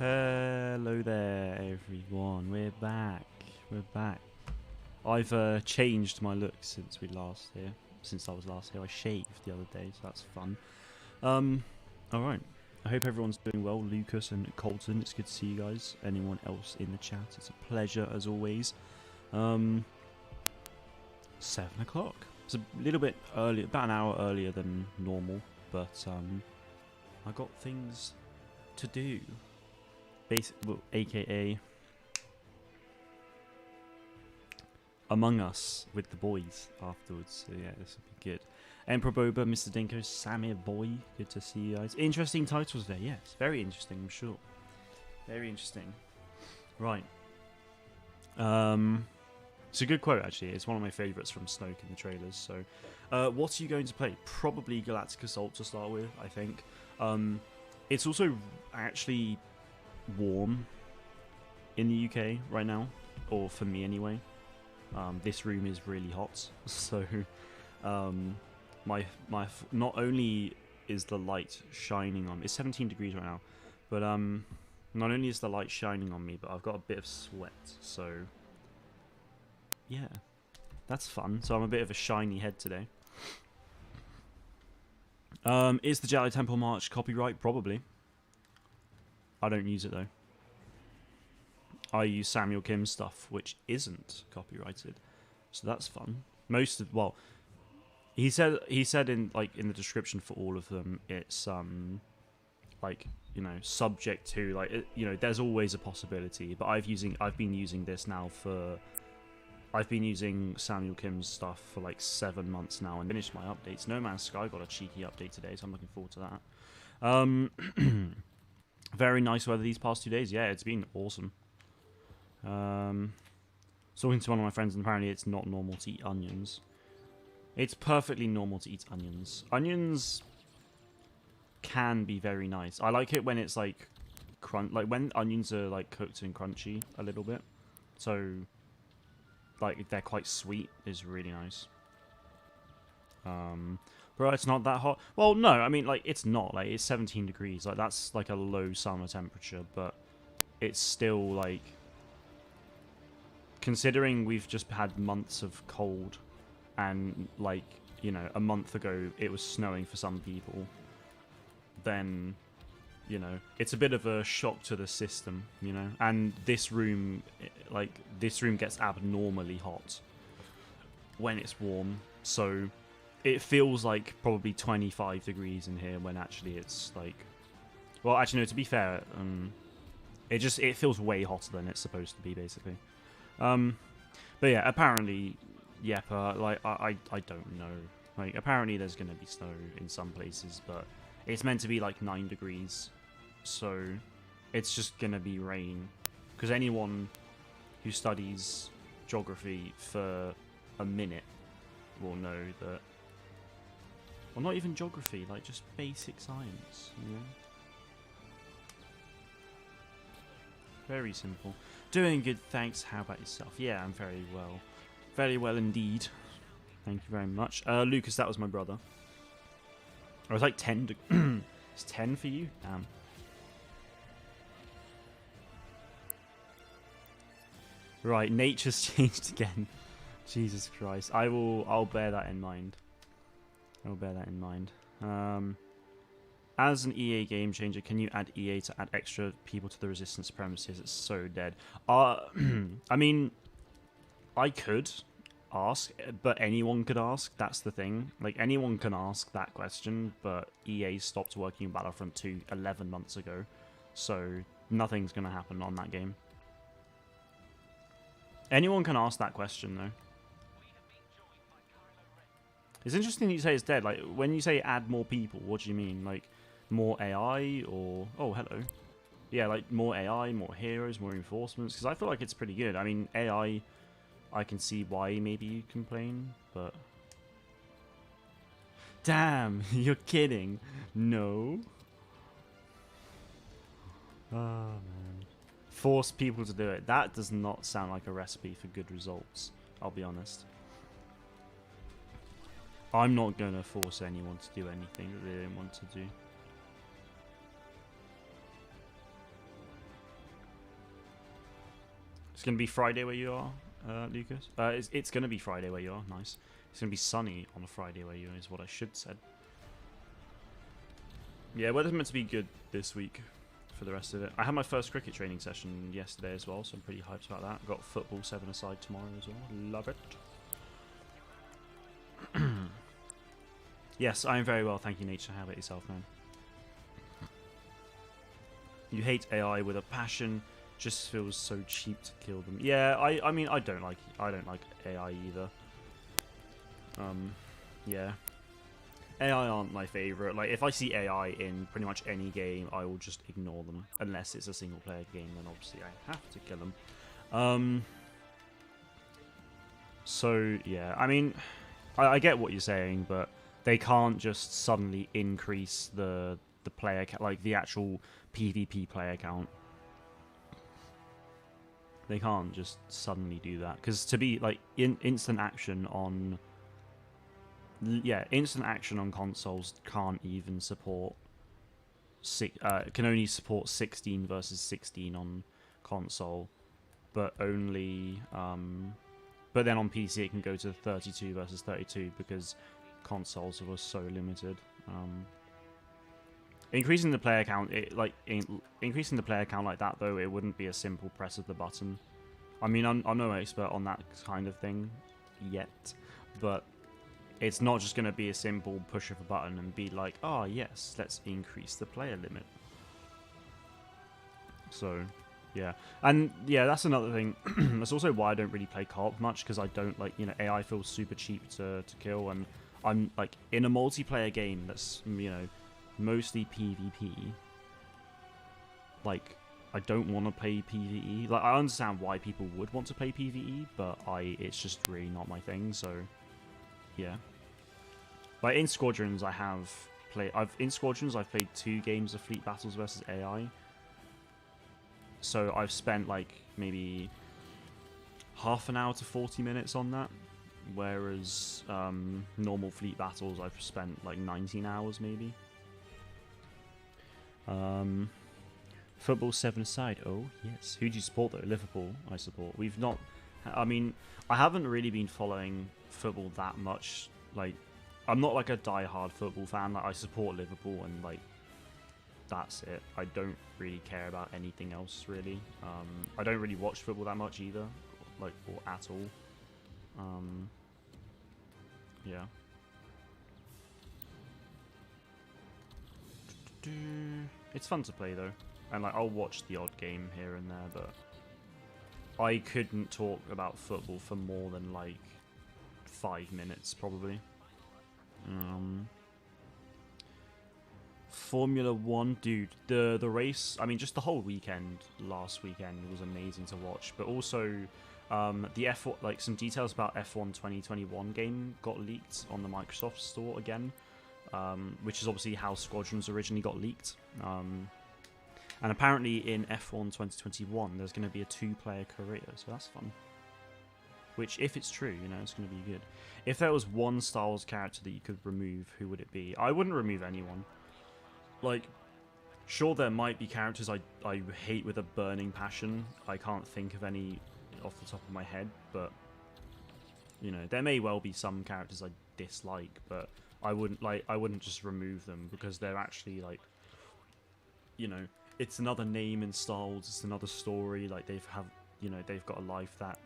Hello there, everyone. We're back. We're back. I've changed my look since we last here. Since I was last here, I shaved the other day, so that's fun. All right. I hope everyone's doing well. Lucas and Colton, it's good to see you guys. Anyone else in the chat? It's a pleasure as always. 7 o'clock. It's a little bit early, about an hour earlier than normal, but I got things to do. Well, AKA Among Us with the boys afterwards. So yeah, this will be good. Emperor Boba, Mr. Dinko, Samir Boy, good to see you guys. Interesting titles there, yes. Very interesting, I'm sure. Very interesting. Right. It's a good quote, actually. It's one of my favourites from Snoke in the trailers. So, what are you going to play? Probably Galactic Assault to start with, I think. It's also actually warm in the UK right now, or for me anyway. This room is really hot, so not only is the light shining on me, it's 17 degrees right now, but not only is the light shining on me, but I've got a bit of sweat, so yeah, that's fun. So I'm a bit of a shiny head today. Is the Jedi Temple March copyright? Probably. I don't use it though. I use Samuel Kim's stuff, which isn't copyrighted, so that's fun. He said in the description for all of them, it's subject to there's always a possibility. But I've been using Samuel Kim's stuff for like 7 months now and finished my updates. No Man's Sky got a cheeky update today, so I'm looking forward to that. Very nice weather these past 2 days. Yeah, it's been awesome. Talking to one of my friends, and apparently it's not normal to eat onions. It's perfectly normal to eat onions. Onions can be very nice. I like it when it's like when onions are like cooked and crunchy a little bit. So like they're quite sweet is really nice. Bro, it's not that hot. Well, no, I mean like it's not like it's 17 degrees. Like that's like a low summer temperature, but it's still like, considering we've just had months of cold, and like, you know, a month ago it was snowing for some people, then, you know, it's a bit of a shock to the system, you know. And this room gets abnormally hot when it's warm, so it feels like probably 25 degrees in here when actually it's like, well, actually no, to be fair, it feels way hotter than it's supposed to be, basically. But yeah, apparently, I don't know. Like, apparently there's gonna be snow in some places, but it's meant to be like 9 degrees, so it's just gonna be rain. Because anyone who studies geography for a minute will know that. Well, not even geography, like just basic science, you know? Very simple. Doing good, thanks. How about yourself? Yeah, I'm very well. Very well indeed. Thank you very much. Lucas, that was my brother. I was like 10 It's 10 for you? Damn. Right, nature's changed again. Jesus Christ. I'll bear that in mind. I'll bear that in mind. As an EA game changer, can you add EA to add extra people to the Resistance premises? It's so dead. I mean, I could ask, but anyone could ask. That's the thing. Like, anyone can ask that question, but EA stopped working on Battlefront 2 11 months ago, so nothing's going to happen on that game. Anyone can ask that question, though. It's interesting that you say it's dead. Like, when you say add more people, what do you mean? Like, more AI, or... Oh, hello. Yeah, like, more AI, more heroes, more reinforcements, because I feel like it's pretty good. I mean, AI, I can see why maybe you complain, but... Damn, you're kidding. No. Oh, man. Force people to do it. That does not sound like a recipe for good results, I'll be honest. I'm not going to force anyone to do anything that they don't want to do. It's going to be Friday where you are, Lucas. It's going to be Friday where you are. Nice. It's going to be sunny on a Friday where you are, is what I should said. Yeah, weather's meant to be good this week for the rest of it. I had my first cricket training session yesterday as well, so I'm pretty hyped about that. Got football 7-a-side tomorrow as well. Love it. Yes, I am very well, thank you, Nature. How about yourself, man? You hate AI with a passion. Just feels so cheap to kill them. Yeah, I mean I don't like AI either. Yeah. AI aren't my favorite. Like if I see AI in pretty much any game, I will just ignore them unless it's a single player game, then obviously I have to kill them. So yeah, I mean I get what you're saying, but they can't just suddenly increase the player count, like the actual PvP player count. They can't just suddenly do that, because to be like instant action on consoles can't even support can only support 16 versus 16 on console, but only but then on PC it can go to 32 versus 32 because consoles were so limited. Increasing the player count, increasing the player count like that though, it wouldn't be a simple press of the button. I mean, I'm no expert on that kind of thing yet, but it's not just going to be a simple push of a button and be like, oh yes, let's increase the player limit. So, yeah. And yeah, that's another thing. That's also why I don't really play co-op much, because I don't like, AI feels super cheap to kill, and I'm like, in a multiplayer game that's, mostly PvP, like, I don't want to play PvE. Like, I understand why people would want to play PvE, but it's just really not my thing, so yeah. Like in Squadrons I've played 2 games of Fleet Battles versus AI. So I've spent like maybe half an hour to 40 minutes on that, whereas normal Fleet Battles I've spent like 19 hours maybe. Football 7-a-side. Oh yes. Who do you support though? Liverpool I support. We've not. I mean, I haven't really been following football that much. Like, I'm not like a die-hard football fan. Like, I support Liverpool and like that's it. I don't really care about anything else really. I don't really watch football that much either, like, or at all. Yeah. It's fun to play though, and like I'll watch the odd game here and there, but I couldn't talk about football for more than like 5 minutes probably. Formula 1, dude, the race, I mean, just the whole weekend last weekend was amazing to watch, but also the F1, like some details about F1 2021 game got leaked on the Microsoft store again, which is obviously how Squadrons originally got leaked. And apparently in F1 2021 there's going to be a 2-player career, so that's fun. Which, if it's true, it's going to be good. If there was one Star Wars character that you could remove, who would it be? I wouldn't remove anyone. Like, sure, there might be characters I hate with a burning passion. I can't think of any off the top of my head, but there may well be some characters I dislike, but I wouldn't just remove them because they're actually like, it's another name in Star Wars, it's another story. Like they've got a life that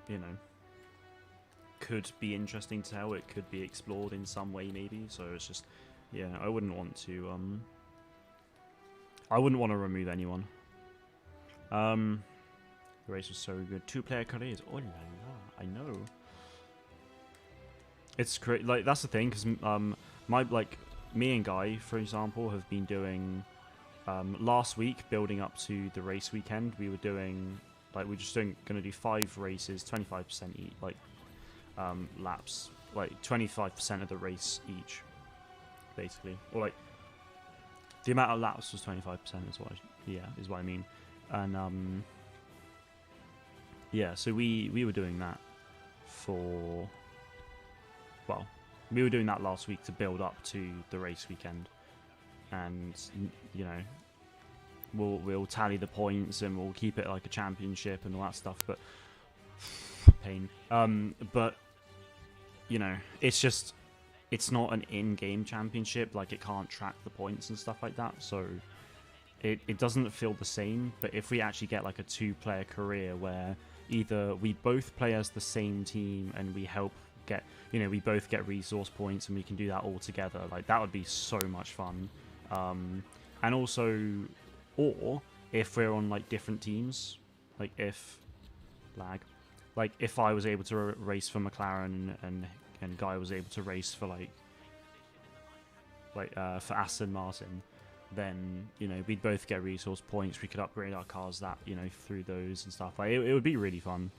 could be interesting to tell. It could be explored in some way maybe. So it's just, yeah, I wouldn't want to remove anyone. The race was so good. 2-player careers. Oh la la, I know. It's great. Like, that's the thing, because me and Guy, for example, have been doing last week, building up to the race weekend. We were doing we're just going to do 5 races, 25% each, laps, like 25% of the race each, basically, or like the amount of laps was 25% is what I mean. And yeah, so we were doing that we were doing that last week to build up to the race weekend, and we'll tally the points and we'll keep it like a championship and all that stuff. But Pain. But you know, it's not an in-game championship. Like, it can't track the points and stuff like that. So it doesn't feel the same. But if we actually get like a 2-player career where either we both play as the same team and we help get, you know, we both get resource points and we can do that all together, like, that would be so much fun. And also, or if we're on like different teams, like if like if I was able to race for McLaren and Guy was able to race for for Aston Martin, then, you know, we'd both get resource points. We could upgrade our cars that, you know, through those and stuff. Like, it would be really fun.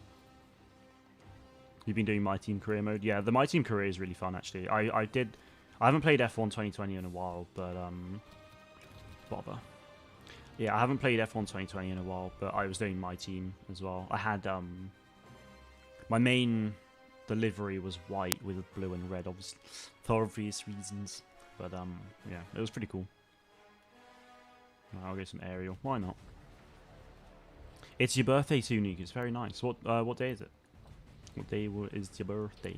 You've been doing My Team Career mode? Yeah, the My Team Career is really fun, actually. I haven't played F1 2020 in a while, but bother. Yeah, I haven't played F1 2020 in a while, but I was doing My Team as well. I had my main delivery was white with blue and red, obviously, for obvious reasons. But yeah, it was pretty cool. I'll get some aerial. Why not? It's your birthday too, Nuke. It's very nice. What day is it? What day is your birthday?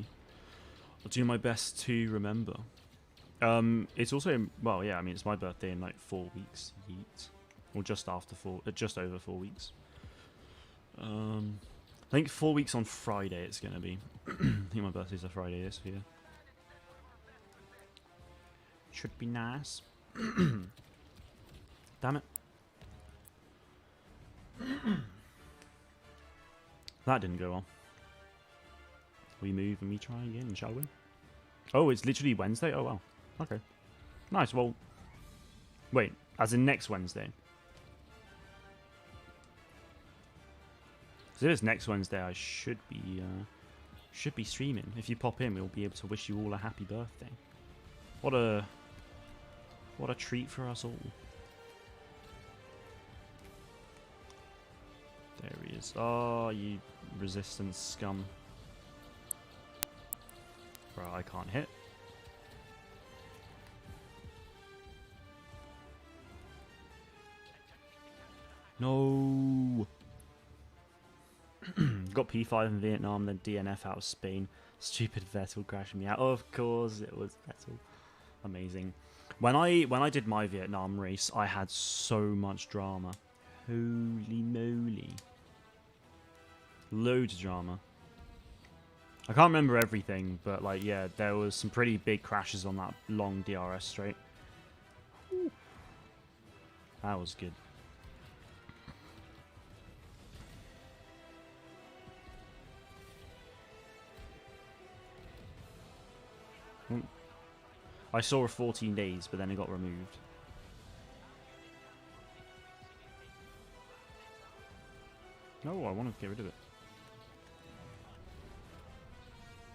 I'll do my best to remember. It's also, well, yeah, I mean, it's my birthday in like 4 weeks. Yeet. Or just over 4 weeks. I think 4 weeks on Friday it's gonna be. I think my birthday's a Friday this year. Should be nice. Damn it. That didn't go well. We move and we try again, shall we? Oh, it's literally Wednesday? Oh, wow. Okay. Nice, well... Wait, as in next Wednesday? So if it's next Wednesday, I should be streaming. If you pop in, we'll be able to wish you all a happy birthday. What a treat for us all. There he is. Oh, you resistance scum. Bro, I can't hit. No. Got P5 in Vietnam, then DNF out of Spain. Stupid Vettel crashing me out. Oh, of course, it was Vettel. Amazing. When I did my Vietnam race, I had so much drama. Holy moly. Loads of drama. I can't remember everything, but like, yeah, there was some pretty big crashes on that long DRS straight. Ooh. That was good. I saw 14 days, but then it got removed. No, I want to get rid of it.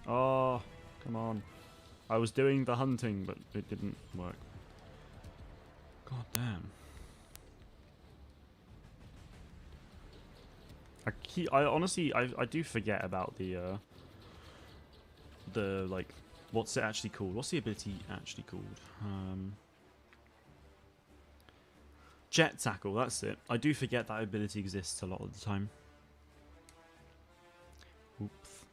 Oh, come on. I was doing the hunting, but it didn't work. God damn. I honestly do forget about the like, what's it actually called? What's the ability actually called? Jet tackle, that's it. I do forget that ability exists a lot of the time. Oops.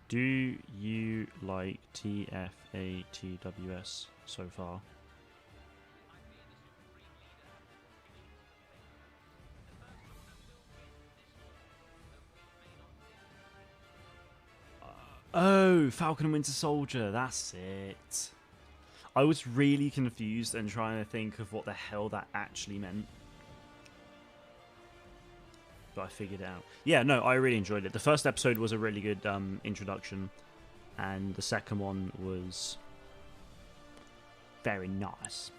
Do you like TFATWS so far? Oh, Falcon and Winter Soldier, that's it. I was really confused and trying to think of what the hell that actually meant. But I figured it out. Yeah, no, I really enjoyed it. The first episode was a really good introduction, and the second one was very nice.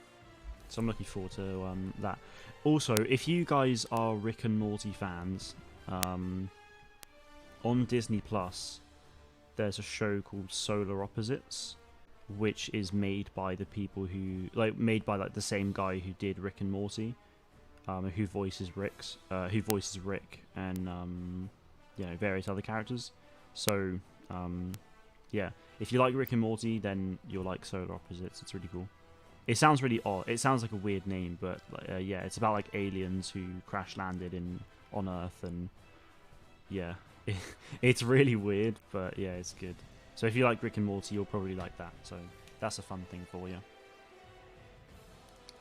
So I'm looking forward to that. Also, if you guys are Rick and Morty fans, on Disney Plus, there's a show called Solar Opposites, which is made by the people who made by the same guy who did Rick and Morty, who voices Rick and you know, various other characters. So yeah, if you like Rick and Morty, then you'll like Solar Opposites. It's really cool. It sounds really odd. It sounds like a weird name, but yeah, it's about like aliens who crash landed on Earth, and yeah, it's really weird, but yeah, it's good. So if you like Rick and Morty, you'll probably like that. So that's a fun thing for you.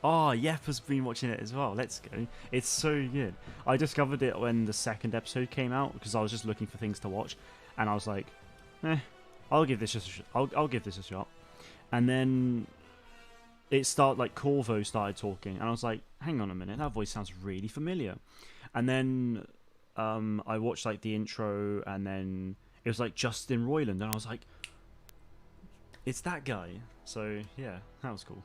Oh, Yep has been watching it as well. Let's go. It's so good. I discovered it when the second episode came out because I was just looking for things to watch, and I was like, I'll give this I'll give this a shot. And then it started like Corvo started talking, and I was like, hang on a minute, that voice sounds really familiar. And then I watched like the intro, and then it was like Justin Roiland, and I was like, it's that guy. So yeah, that was cool.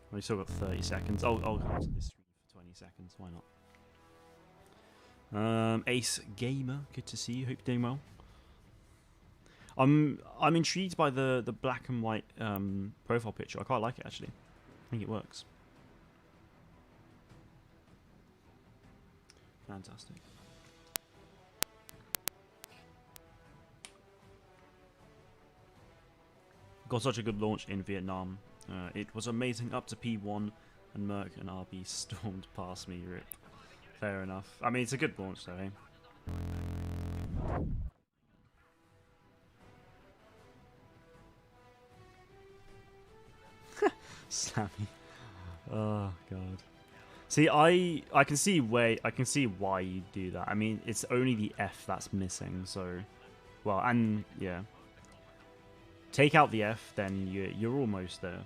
We still got 30 seconds. I'll go to this stream for 20 seconds. Why not? Ace Gamer, good to see you. Hope you're doing well. I'm intrigued by the black and white profile picture. I quite like it actually. I think it works. Fantastic. Got such a good launch in Vietnam. It was amazing up to P1, and Merc and RB stormed past me. Rip. Fair enough. I mean, it's a good launch though, eh? Sammy. Oh god. See, I can see why you do that. I mean, it's only the F that's missing, so well, and yeah. Take out the F, then you're almost there.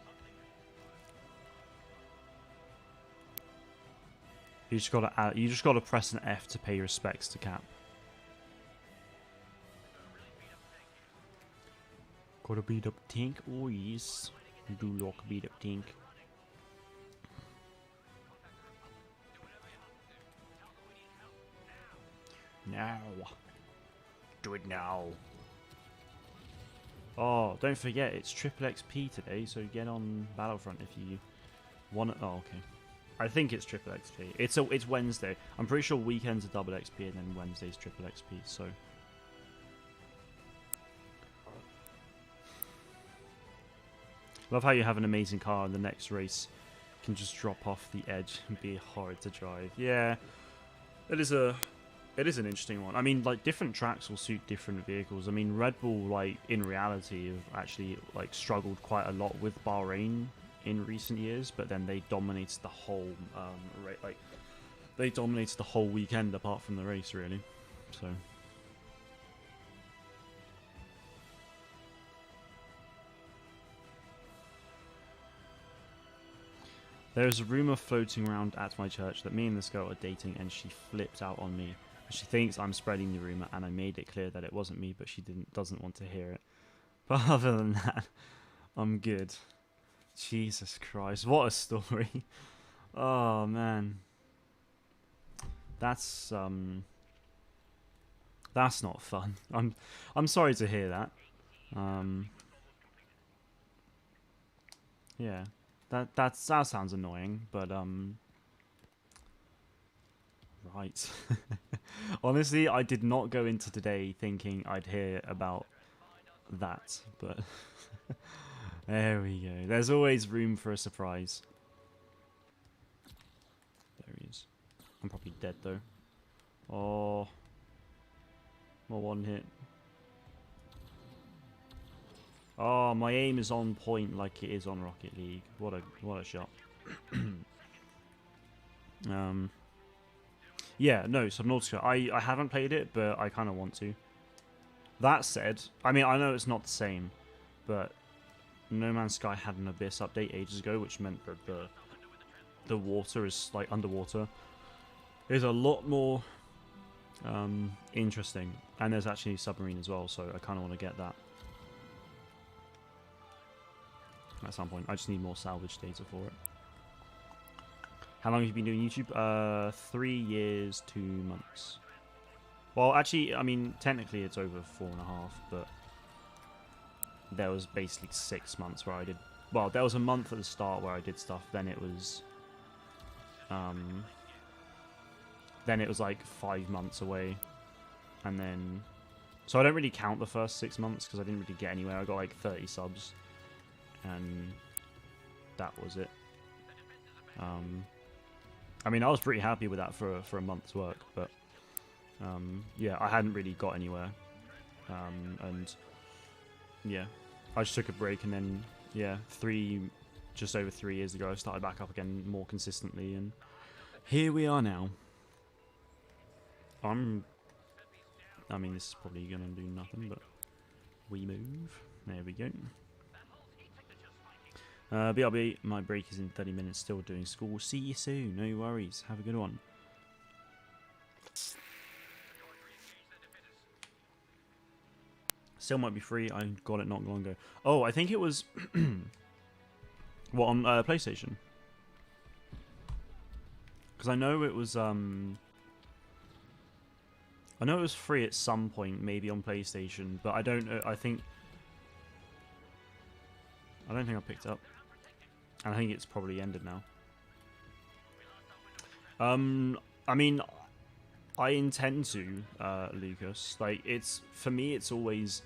You just gotta press an F to pay respects to Cap. Gotta beat up Tink, oh yes. Do look beat up Tink. Now. Do it now. Oh, don't forget, it's triple XP today, so get on Battlefront if you want it. Oh, okay. I think it's triple XP. It's Wednesday. I'm pretty sure weekends are double XP and then Wednesday's triple XP, so. Love how you have an amazing car and the next race can just drop off the edge and be hard to drive. Yeah, it is an interesting one. I mean, like, different tracks will suit different vehicles. I mean, Red Bull, like, in reality, have actually, like, struggled quite a lot with Bahrain in recent years, but then they dominated the whole, they dominated the whole weekend apart from the race, really. So. There's a rumour floating around at my church that me and this girl are dating, and she flipped out on me. She thinks I'm spreading the rumour, and I made it clear that it wasn't me, but she doesn't want to hear it. But other than that, I'm good. Jesus Christ, what a story. Oh man. That's not fun. I'm sorry to hear that. Yeah. That sounds annoying, but right. Honestly, I did not go into today thinking I'd hear about that, but there we go. There's always room for a surprise. There he is. I'm probably dead though. Oh, my one hit. Oh, my aim is on point like it is on Rocket League. What a shot. Yeah, no, Subnautica. I haven't played it, but I kind of want to. That said, I mean, I know it's not the same, but No Man's Sky had an Abyss update ages ago, which meant that the water is, like, underwater. It's a lot more interesting, and there's actually a submarine as well, so I kind of want to get that at some point. I just need more salvage data for it. How long have you been doing YouTube? 3 years, 2 months. Well, actually, I mean, technically it's over 4.5, but there was basically 6 months where I did. Well, there was a month at the start where I did stuff. Then it was, like 5 months away, and then, so I don't really count the first 6 months because I didn't really get anywhere. I got like 30 subs, and that was it. I mean, I was pretty happy with that for a month's work, but yeah, I hadn't really got anywhere, and yeah, I just took a break, and then yeah, just over 3 years ago, I started back up again more consistently, and here we are now. I mean, this is probably gonna do nothing, but we move. There we go. BRB, my break is in 30 minutes, still doing school. See you soon, no worries. Have a good one. Still might be free, I got it not long ago. Oh, I think it was... what, on PlayStation? Because I know it was... I know it was free at some point, maybe on PlayStation, but I don't know, I don't think I picked it up. And I think it's probably ended now. I mean, I intend to, Lucas. Like, for me, it's always,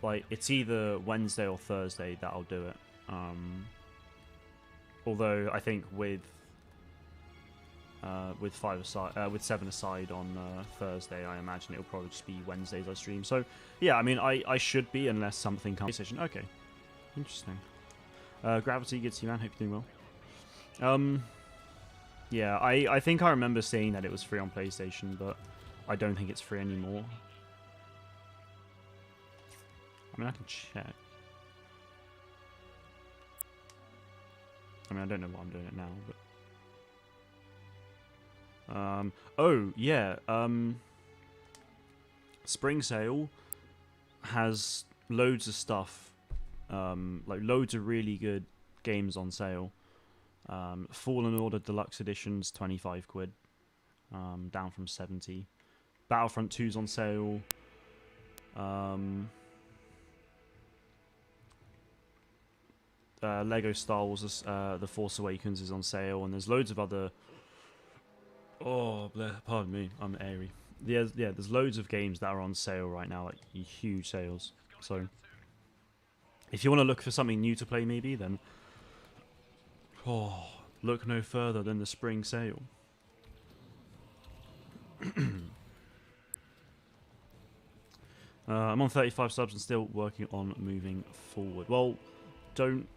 like, it's either Wednesday or Thursday that I'll do it. Although, I think with 7 aside on Thursday, I imagine it'll probably just be Wednesdays I stream. So, yeah, I mean, I should be, unless something comes. PlayStation, okay. Interesting. Gravity, good to see you, man. Hope you're doing well. Yeah, I think I remember seeing that it was free on PlayStation, but I don't think it's free anymore. I mean, I can check. I mean, I don't know why I'm doing it now, but... oh, yeah, Spring Sale has loads of stuff, like loads of really good games on sale. Fallen Order Deluxe Edition's 25 quid, down from 70. Battlefront 2's on sale. Lego Star Wars The Force Awakens is on sale, and there's loads of other... Oh, pardon me, I'm airy. Yeah, there's loads of games that are on sale right now, like huge sales. So, if you want to look for something new to play, maybe, then... Oh, look no further than the spring sale. I'm on 35 subs and still working on moving forward. Well, don't...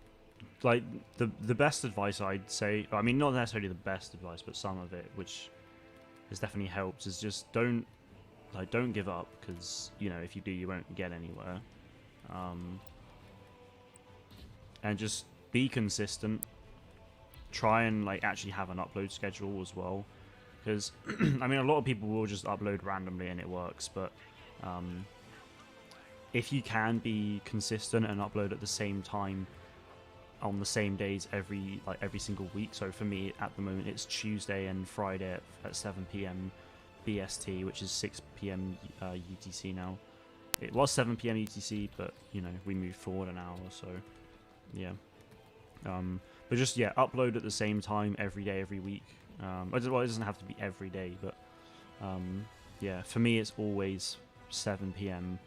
Like, the best advice I'd say... I mean, not necessarily the best advice, but some of it, which has definitely helped, is just don't give up, because, you know, if you do, you won't get anywhere. And just be consistent. Try and, like, actually have an upload schedule as well, because I mean, a lot of people will just upload randomly and it works, but if you can be consistent and upload at the same time on the same days every single week. So for me at the moment, it's Tuesday and Friday at 7 PM BST, which is 6 PM UTC now. It was 7 PM UTC, but you know, we moved forward an hour, so yeah. But just, yeah, upload at the same time every day, every week. Well, it doesn't have to be every day, but yeah, for me it's always 7 PM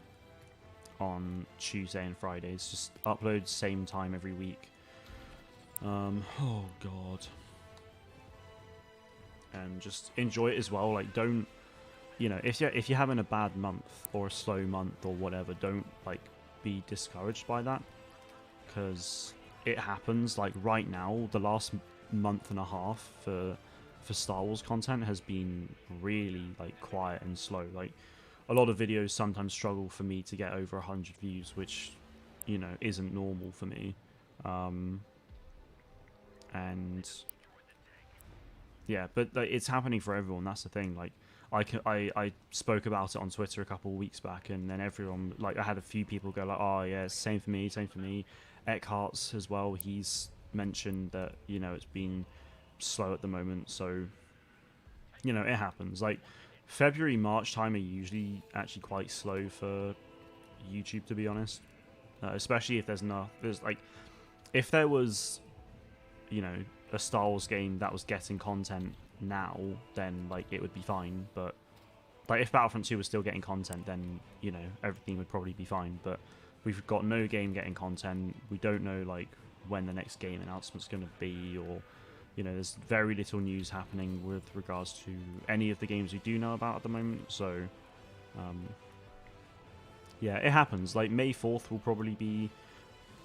on Tuesday and Fridays. Just upload same time every week. Oh god. And just enjoy it as well. Like, don't, you know, if you're having a bad month or a slow month or whatever, don't like be discouraged by that, because it happens. Like right now, the last month and a half for Star Wars content has been really like quiet and slow. Like a lot of videos sometimes struggle for me to get over 100 views, which, you know, isn't normal for me. And yeah, but like, it's happening for everyone. That's the thing. Like I spoke about it on Twitter a couple of weeks back, and then everyone, like, I had a few people go like, oh yeah, it's same for me, same for me. Eckhart's as well, he's mentioned that, you know, it's been slow at the moment, so, you know, it happens. Like February, March time are usually actually quite slow for YouTube, to be honest, especially if there's like, if there was, you know, a Star Wars game that was getting content now, then like it would be fine. But like if Battlefront 2 was still getting content, then, you know, everything would probably be fine. But we've got no game getting content. We don't know like when the next game announcement's going to be, or you know, there's very little news happening with regards to any of the games we do know about at the moment. So yeah, it happens. Like May 4th will probably be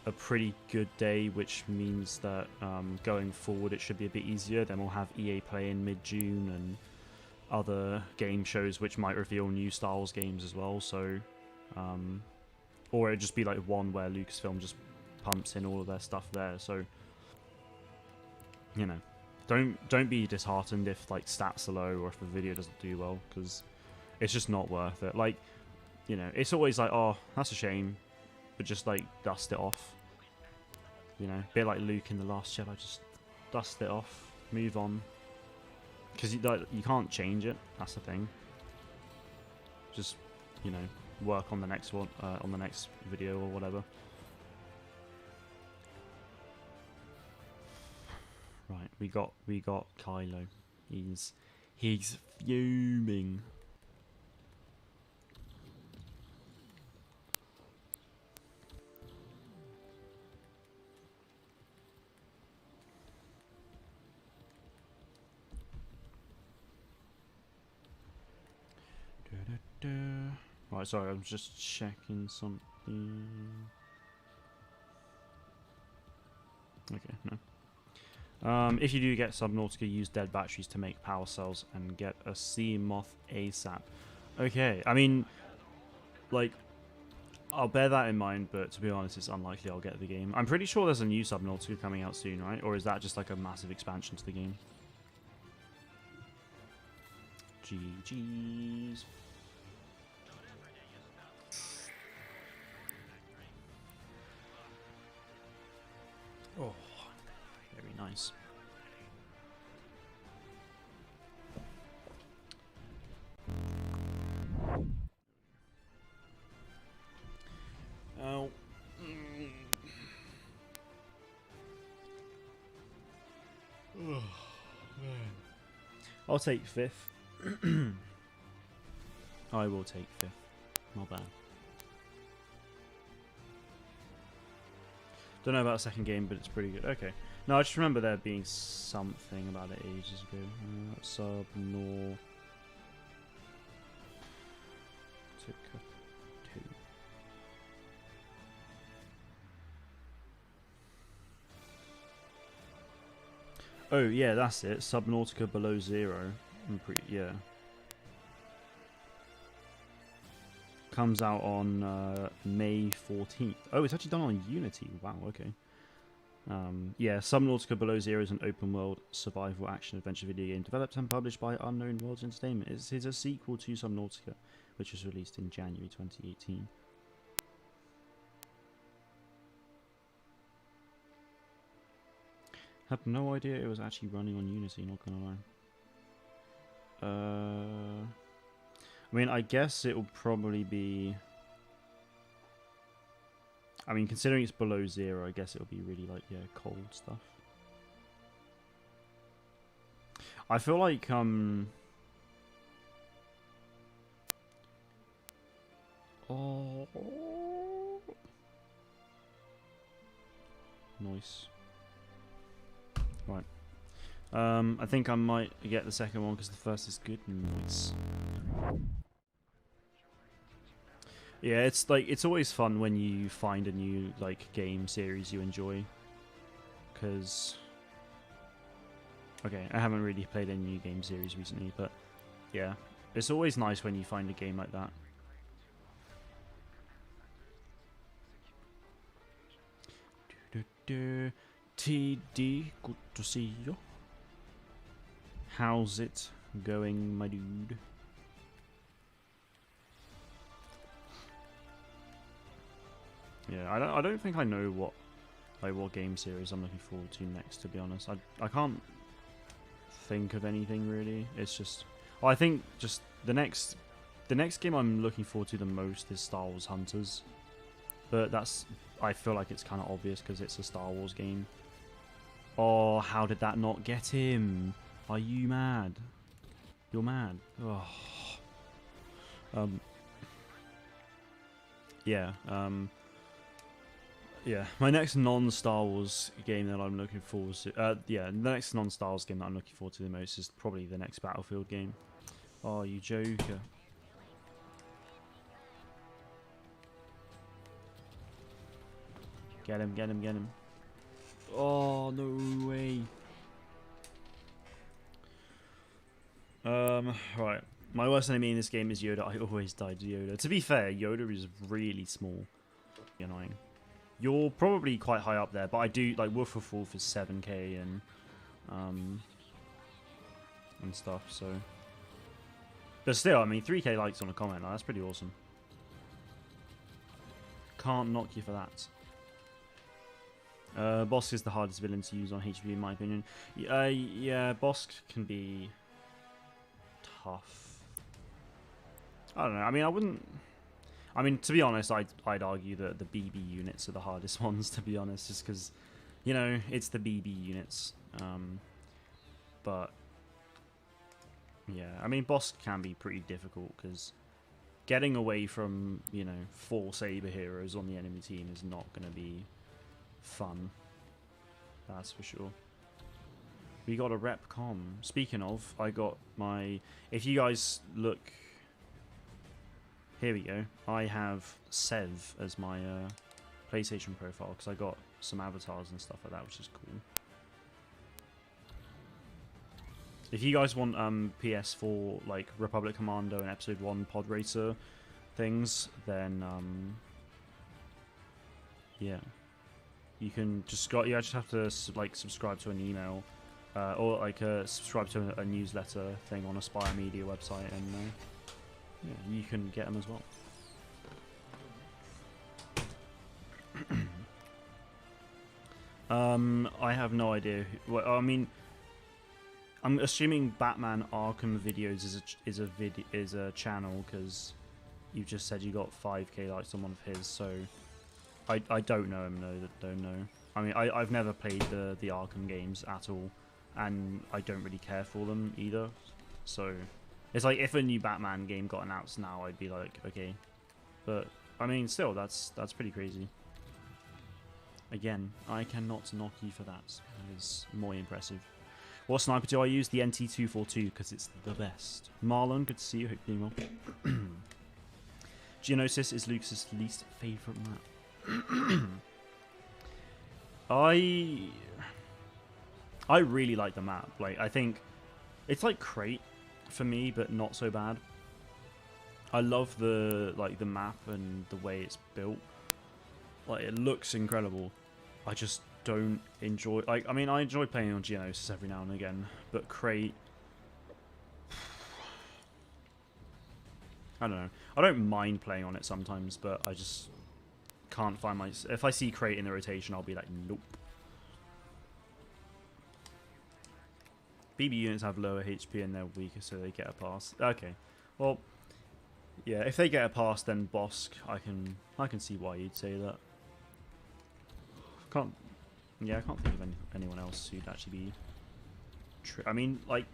a pretty good day, which means that going forward it should be a bit easier. Then we'll have EA Play in mid-June and other game shows which might reveal new Star Wars games as well. So or it'd just be like one where Lucasfilm just pumps in all of their stuff there. So you know, don't be disheartened if like stats are low or if the video doesn't do well, because it's just not worth it. Like, you know, it's always like, oh, that's a shame, but just like dust it off. You know, a bit like Luke in The Last Jedi, just dust it off, move on, because you can't change it. That's the thing. Just, you know, work on the next one, on the next video or whatever. Right, we got Kylo. He's fuming. Right, sorry, I'm just checking something. Okay, no. If you do get Subnautica, use dead batteries to make power cells and get a sea moth ASAP. Okay, I mean, like, I'll bear that in mind, but to be honest, it's unlikely I'll get the game. I'm pretty sure there's a new Subnautica coming out soon, right? Or is that just like a massive expansion to the game? GG's. Oh, very nice. Oh. I'll take 5th. I will take 5th. Not bad. Don't know about a second game, but it's pretty good. Okay. No, I just remember there being something about it ages ago. Subnautica 2. Oh, yeah, that's it. Subnautica Below Zero. Yeah. Comes out on May 14th. Oh, it's actually done on Unity. Wow, okay. Yeah, Subnautica Below Zero is an open-world survival action-adventure video game developed and published by Unknown Worlds Entertainment. It is a sequel to Subnautica, which was released in January 2018. Had no idea it was actually running on Unity, not gonna lie. I mean, I guess it will probably be... I mean, considering it's below zero, I guess it'll be really, like, yeah, cold stuff. I feel like, oh... Nice. Right. I think I might get the second one because the first is good. Nice. Yeah, it's like, it's always fun when you find a new like game series you enjoy. Because, okay, I haven't really played any new game series recently, but yeah, it's always nice when you find a game like that. TD, good to see you. How's it going, my dude? Yeah, I don't think I know what game series I'm looking forward to next, to be honest. I can't think of anything really. It's just, well, I think just the next game I'm looking forward to the most is Star Wars Hunters. But that's, I feel like it's kind of obvious because it's a Star Wars game. Oh, how did that not get him? Are you mad? You're mad. Oh. Yeah. Yeah, my next non-Star Wars game that I'm looking forward to. Yeah, the next non-Star Wars game that I'm looking forward to the most is probably the next Battlefield game. Oh, you joker. Get him, get him, get him. Oh, no way. Right. My worst enemy in this game is Yoda. I always die to Yoda. To be fair, Yoda is really small. Annoying. You're probably quite high up there, but I do, like, Wolf of Wolf is 7k and stuff, so. But still, I mean, 3k likes on a comment, like, that's pretty awesome. Can't knock you for that. Bosk is the hardest villain to use on HP, in my opinion. Yeah, Bosk can be tough. I don't know. I mean, I wouldn't. I mean, to be honest, I'd argue that the BB units are the hardest ones. To be honest, just because, you know, it's the BB units. But yeah, I mean, Bosk can be pretty difficult because getting away from, you know, 4 Saber heroes on the enemy team is not going to be fun. That's for sure. We got a rep com. Speaking of, I got my. If you guys look, here we go. I have Sev as my PlayStation profile because I got some avatars and stuff like that, which is cool. If you guys want PS4 like Republic Commando and Episode 1 Pod Racer things, then yeah, you can just you just have to like subscribe to an email or like subscribe to a newsletter thing on Aspire Media website, and yeah, you can get them as well. I have no idea. Well, I mean, I'm assuming Batman Arkham videos is a channel because you just said you got 5k likes on one of his. So I don't know him. No, don't know. I mean, I've never played the Arkham games at all, and I don't really care for them either. So it's like if a new Batman game got announced now, I'd be like, okay. But I mean, still, that's pretty crazy. Again, I cannot knock you for that. That is more impressive. What sniper do I use? The NT242 because it's the best. Marlon, good to see you. Hope you're doing well. Geonosis is Lucas's least favourite map. I really like the map. Like, I think it's like Crate for me, but not so bad. I love the map and the way it's built. Like, it looks incredible. I just don't enjoy. Like, I mean, I enjoy playing on Geonosis every now and again, but Crate, I don't know. I don't mind playing on it sometimes, but I just can't find my. If I see Crate in the rotation, I'll be like, nope. BB units have lower HP and they're weaker, so they get a pass. Okay, well, yeah. If they get a pass, then Bosk, I can see why you'd say that. I can't think of anyone else who'd actually be. I mean, like,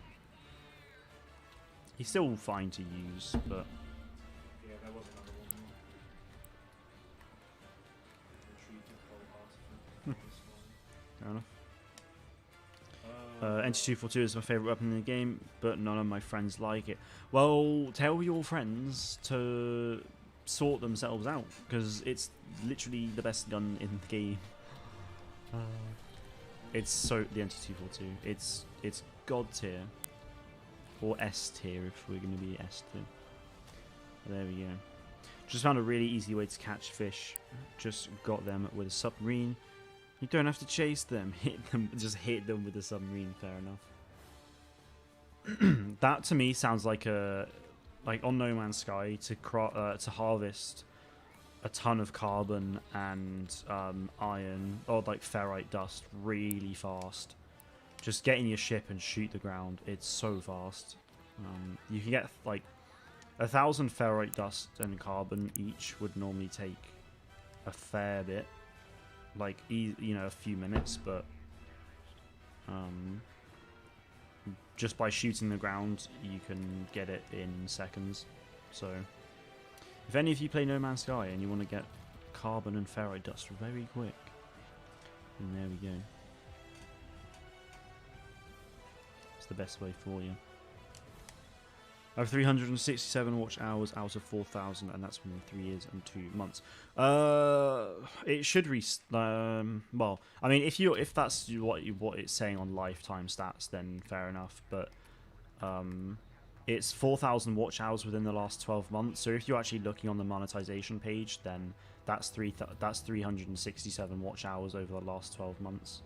he's still fine to use, but. Yeah, there was another one. Fair enough. NT242 is my favourite weapon in the game, but none of my friends like it. Well, tell your friends to sort themselves out, because it's literally the best gun in the game. It's so the NT242. It's God tier or S tier if we're going to be S tier. There we go. Just found a really easy way to catch fish. Just got them with a submarine. You don't have to chase them. Hit them. Just hit them with a submarine. Fair enough. That to me sounds like on No Man's Sky to harvest a ton of carbon and iron or like ferrite dust really fast. Just get in your ship and shoot the ground. It's so fast. You can get like 1,000 ferrite dust and carbon each would normally take a fair bit, like a few minutes, but just by shooting the ground you can get it in seconds. So if any of you play No Man's Sky and you want to get carbon and ferrite dust very quick, And there we go. It's the best way for you. I have 367 watch hours out of 4,000, and that's been 3 years and 2 months. It should well, I mean, if that's what it's saying on lifetime stats, then fair enough. But it's 4,000 watch hours within the last 12 months. So if you're actually looking on the monetization page, then that's 367 watch hours over the last 12 months.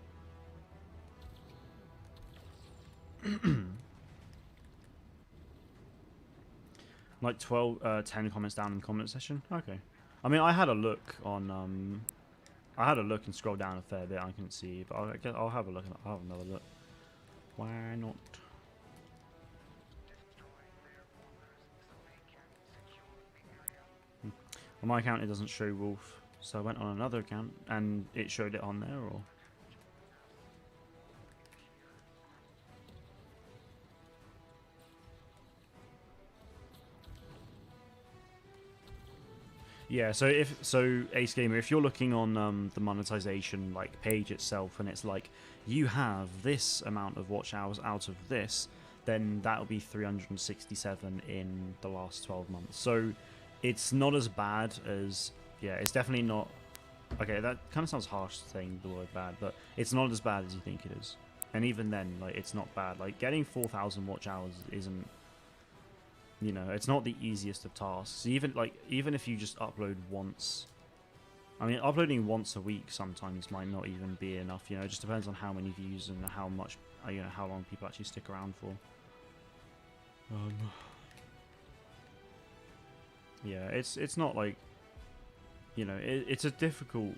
Like 10 comments down in the comment section. Okay. I mean, I had a look on I had a look and scrolled down a fair bit. I couldn't see, but I'll have a look. I'll have another look. Why not? On my account, it doesn't show Wolf, so I went on another account and it showed it on there. Or yeah, so Ace Gamer, if you're looking on the monetization like page itself, and it's like you have this amount of watch hours out of this, then that'll be 367 in the last 12 months. So it's not as bad as, yeah, it's definitely not. Okay, that kind of sounds harsh saying the word bad, but it's not as bad as you think it is. And even then, like, it's not bad. Like, getting 4,000 watch hours isn't, you know, it's not the easiest of tasks. Even if you just upload once, I mean, uploading once a week sometimes might not even be enough. You know, it just depends on how many views and how much, you know, how long people actually stick around for. Yeah, it's not like, you know, it's a difficult.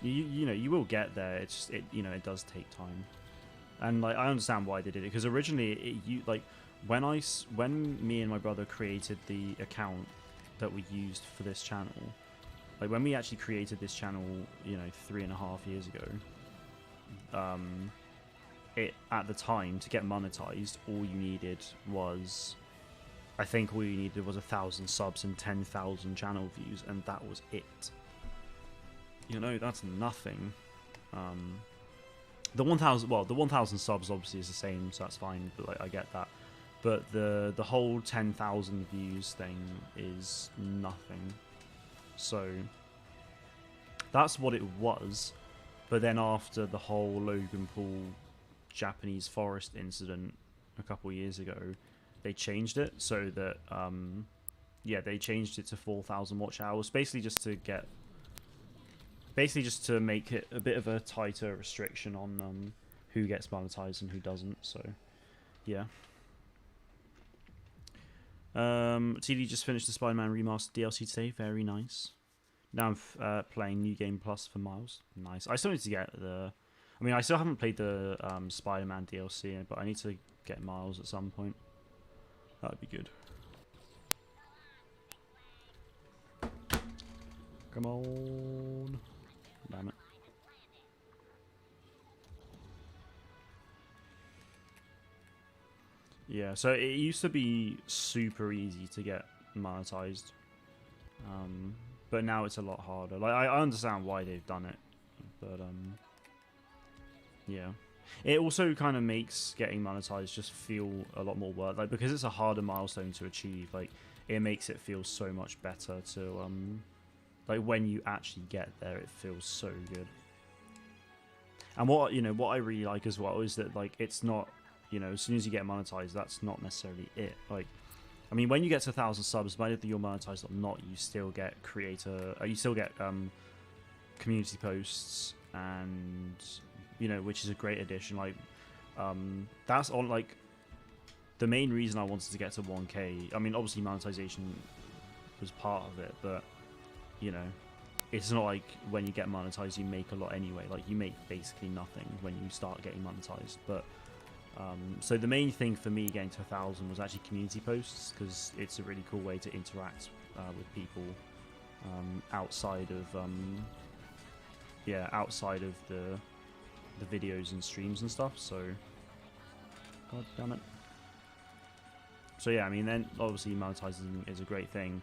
You know, you will get there. It's just, you know, it does take time. And like, I understand why they did it, because originally when me and my brother created the account that we used for this channel, like when we actually created this channel, you know, 3.5 years ago, it at the time to get monetized, all you needed was, I think all you needed was 1,000 subs and 10,000 channel views, and that was it. You know, that's nothing. The 1,000 subs obviously is the same, so that's fine. But like, I get that. But the whole 10,000 views thing is nothing. So that's what it was. But then after the whole Logan Paul Japanese forest incident a couple years ago, they changed it so that yeah, they changed it to 4,000 watch hours, basically just to make it a bit of a tighter restriction on who gets monetized and who doesn't. So yeah. TD just finished the Spider-Man Remastered DLC today. Very nice. Now I'm playing New Game Plus for Miles. Nice. I still need to get the... I mean, I still haven't played the Spider-Man DLC, but I need to get Miles at some point. That'd be good. Come on. Damn it. Yeah, so it used to be super easy to get monetized. But now it's a lot harder. Like, I understand why they've done it. But, yeah. It also kind of makes getting monetized just feel a lot more worth. Like, because it's a harder milestone to achieve, like, it makes it feel so much better to, like, when you actually get there, it feels so good. And what, you know, what I really like as well is that, like, it's not, you know, as soon as you get monetized, that's not necessarily it. Like, I mean, when you get to 1,000 subs, whether you're monetized or not, you still get you still get community posts, and, you know, which is a great addition. Like, that's on, like, the main reason I wanted to get to 1K. I mean, obviously monetization was part of it, but, you know, it's not like when you get monetized you make a lot anyway. Like, you make basically nothing when you start getting monetized. But so the main thing for me getting to 1,000 was actually community posts, because it's a really cool way to interact with people outside of outside of the videos and streams and stuff. So, god damn it. So yeah, I mean, then obviously monetizing is a great thing,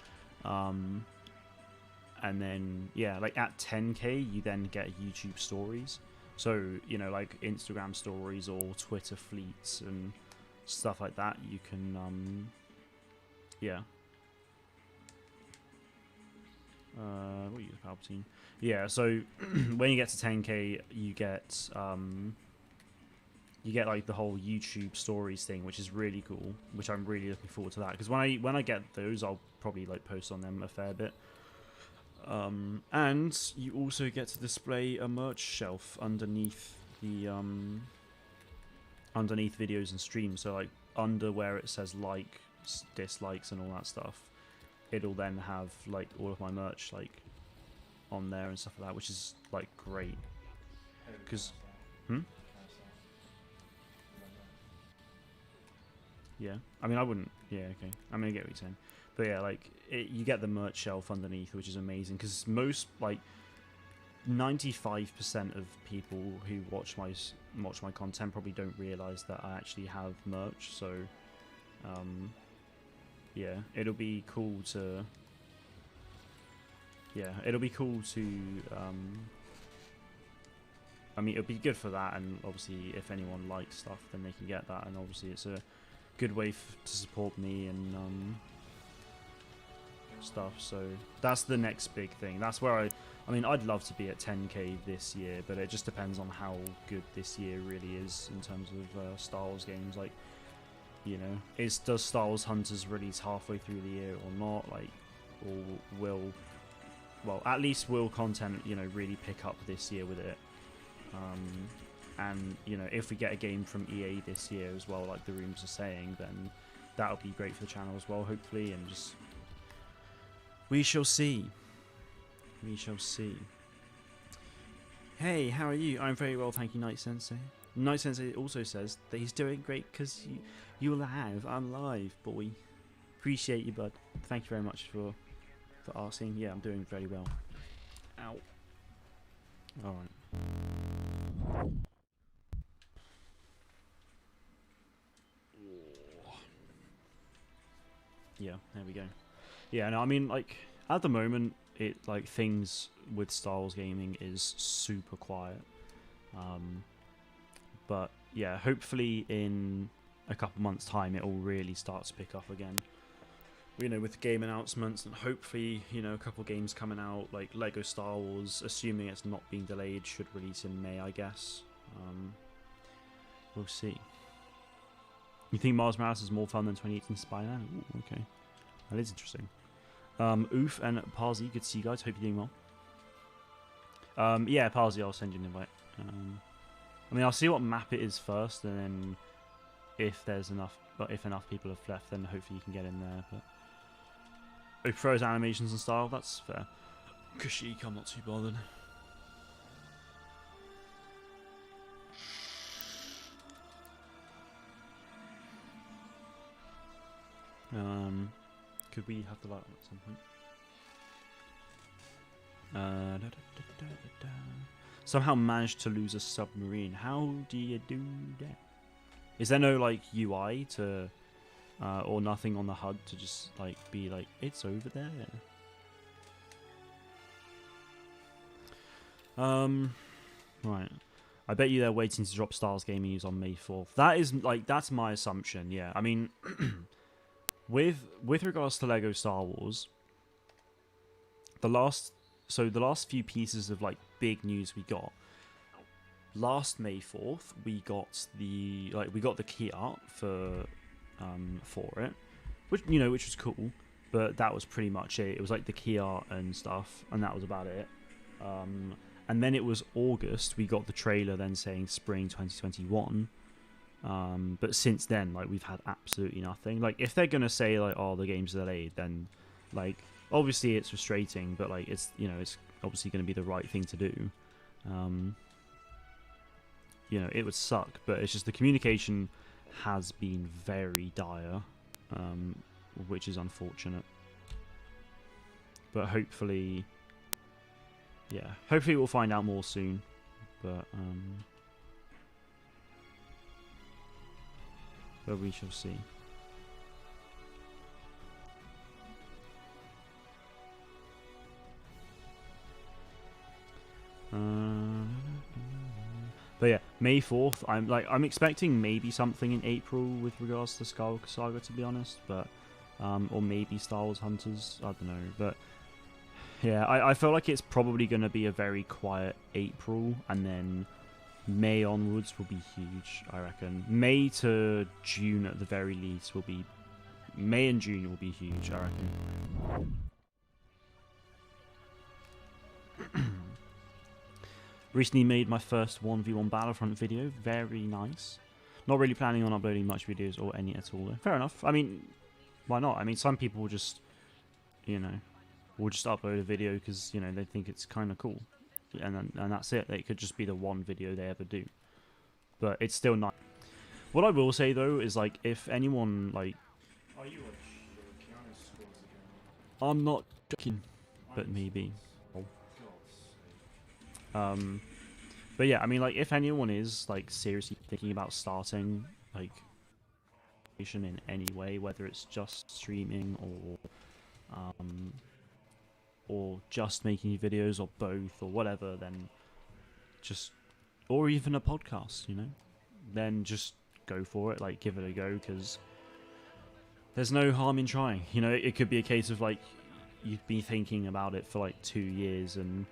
and then yeah, like at 10k you then get YouTube stories. So you know, like Instagram stories or Twitter fleets and stuff like that. You can yeah. What use Palpatine? Yeah. So when you get to 10k, you get like the whole YouTube stories thing, which is really cool. Which I'm really looking forward to that, because when I get those, I'll probably like post on them a fair bit. And you also get to display a merch shelf underneath the underneath videos and streams. So like under where it says like, dislikes, and all that stuff, it'll then have like all of my merch like on there and stuff like that, which is like great. Because yeah, I mean I wouldn't. Yeah, okay. I mean I get what you're saying, but yeah, like you get the merch shelf underneath, which is amazing, because most like 95% of people who watch my content probably don't realize that I actually have merch. So yeah, it'll be cool to I mean, it'll be good for that, and obviously if anyone likes stuff, then they can get that, and obviously it's a good way to support me and stuff. So that's the next big thing. That's where I mean, I'd love to be at 10k this year, but it just depends on how good this year really is in terms of Star Wars games. Like, you know, does Star Wars Hunters release halfway through the year or not? Like, or well, at least will content, you know, really pick up this year with it? And you know, if we get a game from EA this year as well, like the rumors are saying, then that'll be great for the channel as well, hopefully. And just we shall see. We shall see. Hey, how are you? I'm very well, thank you, Night Sensei. Night Sensei also says that he's doing great because you're live. I'm live, boy. Appreciate you, bud. Thank you very much for asking. Yeah, I'm doing very well. Ow. All right. Yeah, there we go. Yeah, no, I mean, like at the moment, like things with Star Wars gaming is super quiet. But yeah, hopefully in a couple months' time, it will really start to pick up again. You know, with game announcements, and hopefully, you know, a couple games coming out, like Lego Star Wars, assuming it's not being delayed, should release in May, I guess. We'll see. You think Miles Morales is more fun than 2018 Spider-Man? Ooh, okay. That is interesting. Oof and Parsi, good to see you guys. Hope you're doing well. Yeah, Parsi, I'll send you an invite. I mean, I'll see what map it is first, and then if there's enough, but if enough people have left, then hopefully you can get in there. But it throws animations and style, that's fair. Kashyyyk, I'm not too bothered. Could we have the light on at some point? Somehow managed to lose a submarine. How do you do that? Is there no like UI to or nothing on the HUD to just like be like, it's over there? Right. I bet you they're waiting to drop Stars Gaming News on May 4th. That is like, that's my assumption. Yeah, I mean, with regards to Lego Star Wars, the last few pieces of like big news we got. Last May 4th, we got the key art for it, which was cool, but that was pretty much it. It was like the key art and stuff, and that was about it. And then it was August, we got the trailer then saying spring 2021. But since then, like, we've had absolutely nothing. Like, if they're gonna say like, oh, the game's delayed, then like, obviously it's frustrating, but like, it's, you know, it's obviously going to be the right thing to do. You know, it would suck, but it's just the communication has been very dire, which is unfortunate. But hopefully, yeah, hopefully we'll find out more soon. But we shall see. But yeah, May 4th. I'm expecting maybe something in April with regards to Skywalker Saga, to be honest. But or maybe Star Wars Hunters. I don't know. But yeah, I feel like it's probably going to be a very quiet April, and then May onwards will be huge. I reckon May to June at the very least will be. May and June will be huge. I reckon. Recently made my first 1v1 Battlefront video. Very nice. Not really planning on uploading much videos or any at all. Fair enough. I mean, why not? I mean, some people will just, you know, will just upload a video because, you know, they think it's kind of cool. And that's it. It could just be the one video they ever do. But it's still nice. What I will say, though, is, like, if anyone, like... Are you a Keanu scores again? I'm not joking, but maybe. But yeah, I mean, like, if anyone is, like, seriously thinking about starting, like, in any way, whether it's just streaming or just making videos or both or whatever, then just, or even a podcast, you know, then just go for it, like, give it a go, because there's no harm in trying. You know, it could be a case of, like, you'd be thinking about it for, like, 2 years and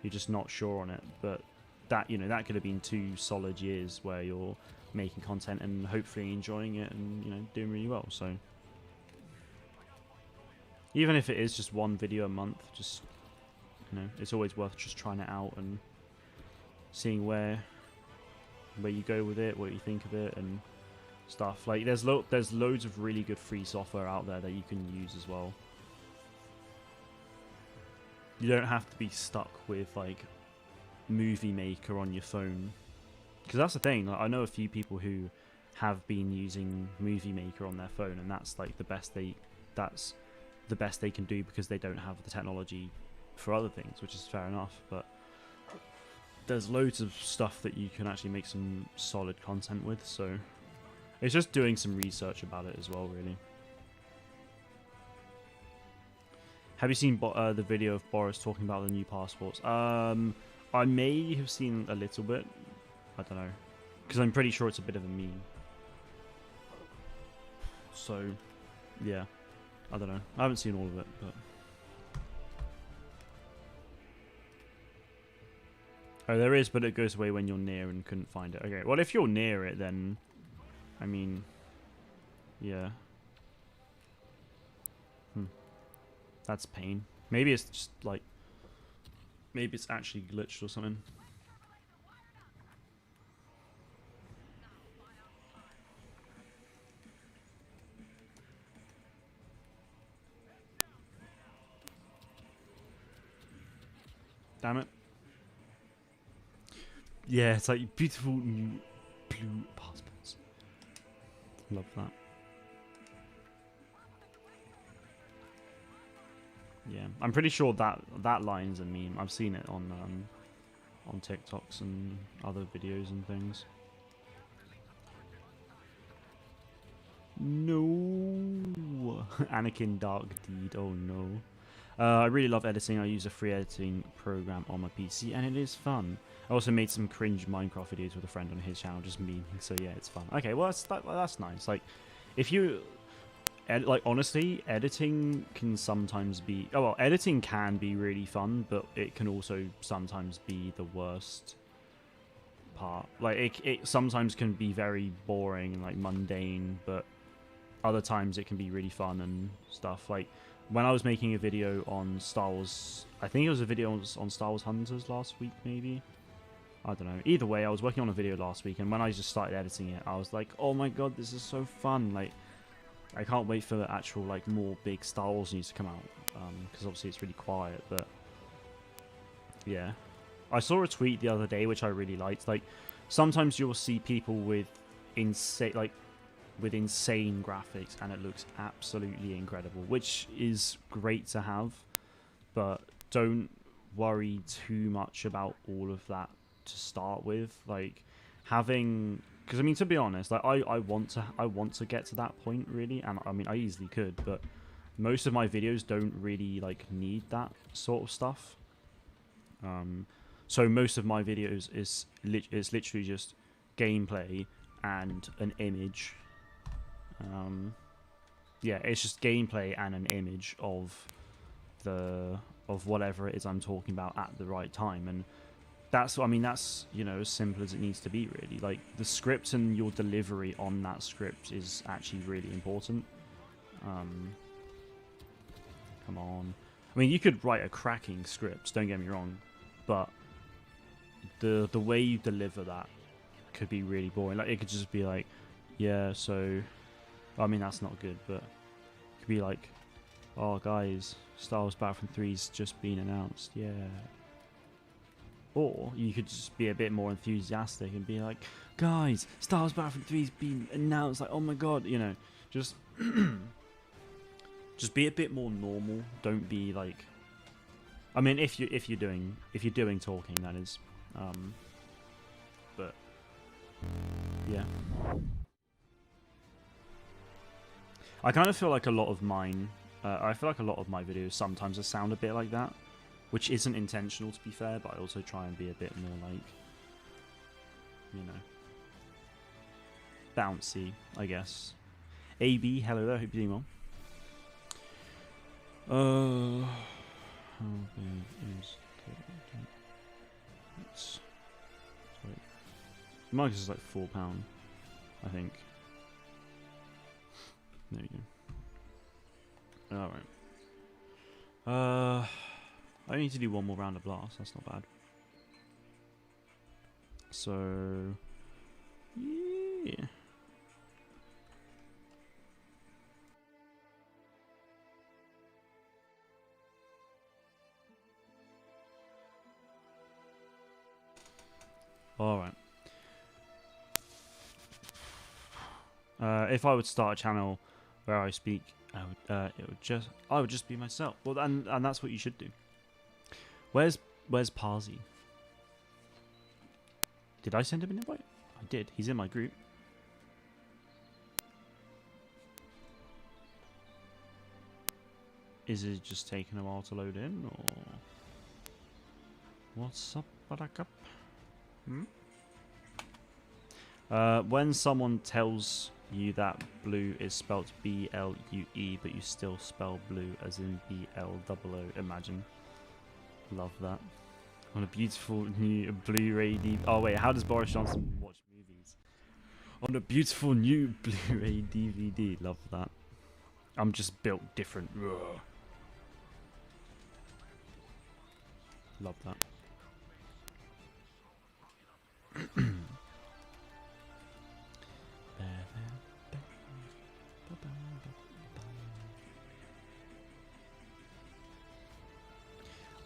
you're just not sure on it, but that, you know, that could have been 2 solid years where you're making content and hopefully enjoying it and, you know, doing really well. So even if it is just 1 video a month, just, you know, it's always worth just trying it out and seeing where you go with it, what you think of it and stuff. Like, there's loads of really good free software out there that you can use as well. You don't have to be stuck with, like, Movie Maker on your phone, because that's the thing. Like, I know a few people who have been using Movie Maker on their phone, and that's like the best they can do because they don't have the technology for other things, which is fair enough. But there's loads of stuff that you can actually make some solid content with, so it's just doing some research about it as well, really. Have you seen the video of Boris talking about the new passports? I may have seen a little bit. I don't know. Because I'm pretty sure it's a bit of a meme. So, yeah. I don't know. I haven't seen all of it, but... Oh, there is, but it goes away when you're near and couldn't find it. Okay, well, if you're near it, then... I mean... Yeah. That's pain. Maybe it's just, like... Maybe it's actually glitched or something. Damn it. Yeah, it's like beautiful new blue passports. Love that. Yeah, I'm pretty sure that line's a meme. I've seen it on TikToks and other videos and things. No, Anakin Dark Deed. Oh no. I really love editing. I use a free editing program on my PC, and it is fun. I also made some cringe Minecraft videos with a friend on his channel, just memeing. So yeah, it's fun. Okay, well that's nice. Like, if you like, honestly, editing can sometimes be... Oh, well, editing can be really fun, but it can also sometimes be the worst part. Like, it sometimes can be very boring and, like, mundane, but other times it can be really fun and stuff. Like, when I was making a video on Star Wars... I think it was a video on Star Wars Hunters last week, maybe? I don't know. Either way, I was working on a video last week, and when I just started editing it, I was like, oh my god, this is so fun. Like, I can't wait for the actual, like, more big Star Wars news to come out, because obviously it's really quiet, but yeah. I saw a tweet the other day which I really liked. Like, sometimes you'll see people with insane graphics and it looks absolutely incredible, which is great to have, but don't worry too much about all of that to start with. Like, having... Because, I mean, to be honest, like, I want to get to that point, really, and I mean, I easily could, but most of my videos don't really, like, need that sort of stuff. So So most of my videos is literally just gameplay and an image. Yeah, it's just gameplay and an image of whatever it is I'm talking about at the right time, and that's, I mean, that's, you know, as simple as it needs to be, really. Like, the script and your delivery on that script is actually really important. Come on. I mean, you could write a cracking script, don't get me wrong, but the way you deliver that could be really boring. Like, it could just be like, yeah, so, I mean, that's not good, but it could be like, oh, guys, Star Wars Battlefront 3's just been announced, yeah. Or you could just be a bit more enthusiastic and be like, guys, Star Wars Battlefront 3's been announced, like, oh my god, you know, just just be a bit more normal. Don't be like, I mean, if you're doing talking, that is, but yeah. I kind of feel like a lot of mine, I feel like a lot of my videos sometimes sound a bit like that, which isn't intentional, to be fair, but I also try and be a bit more like, you know, bouncy, I guess. AB, hello there, hope you're doing well. How big is the... Sorry. Marcus is like £4, I think. There you go. Alright. I need to do one more round of blast, that's not bad. So, yeah. Alright. If I would start a channel where I speak, I would just be myself. Well, and that's what you should do. Where's Parsi? Did I send him an invite? I did. He's in my group. Is it just taking a while to load in, or what's up, Buttercup? When someone tells you that blue is spelt B-L-U-E, but you still spell blue as in B-L-O-O, imagine. Love that. On a beautiful new Blu-ray DVD. Oh wait, how does Boris Johnson watch movies? On a beautiful new Blu-ray DVD. Love that. I'm just built different. Ugh. Love that.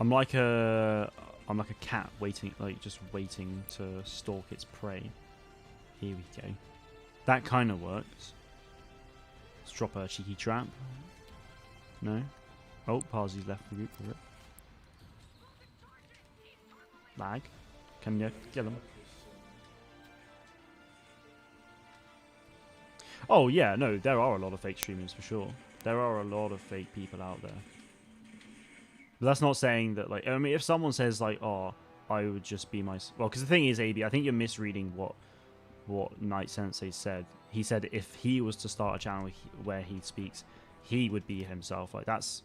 I'm like a cat waiting, like just waiting to stalk its prey. Here we go. That kind of works. Let's drop a cheeky trap. No. Oh, Parsi's left the group for it. Lag. Can you get them? Oh yeah, no, there are a lot of fake streamers for sure. There are a lot of fake people out there. But that's not saying that, like, I mean, if someone says, like, oh, I would just be my... Well, because the thing is, AB, I think you're misreading what Night Sensei said. He said if he was to start a channel where he speaks, he would be himself. Like, that's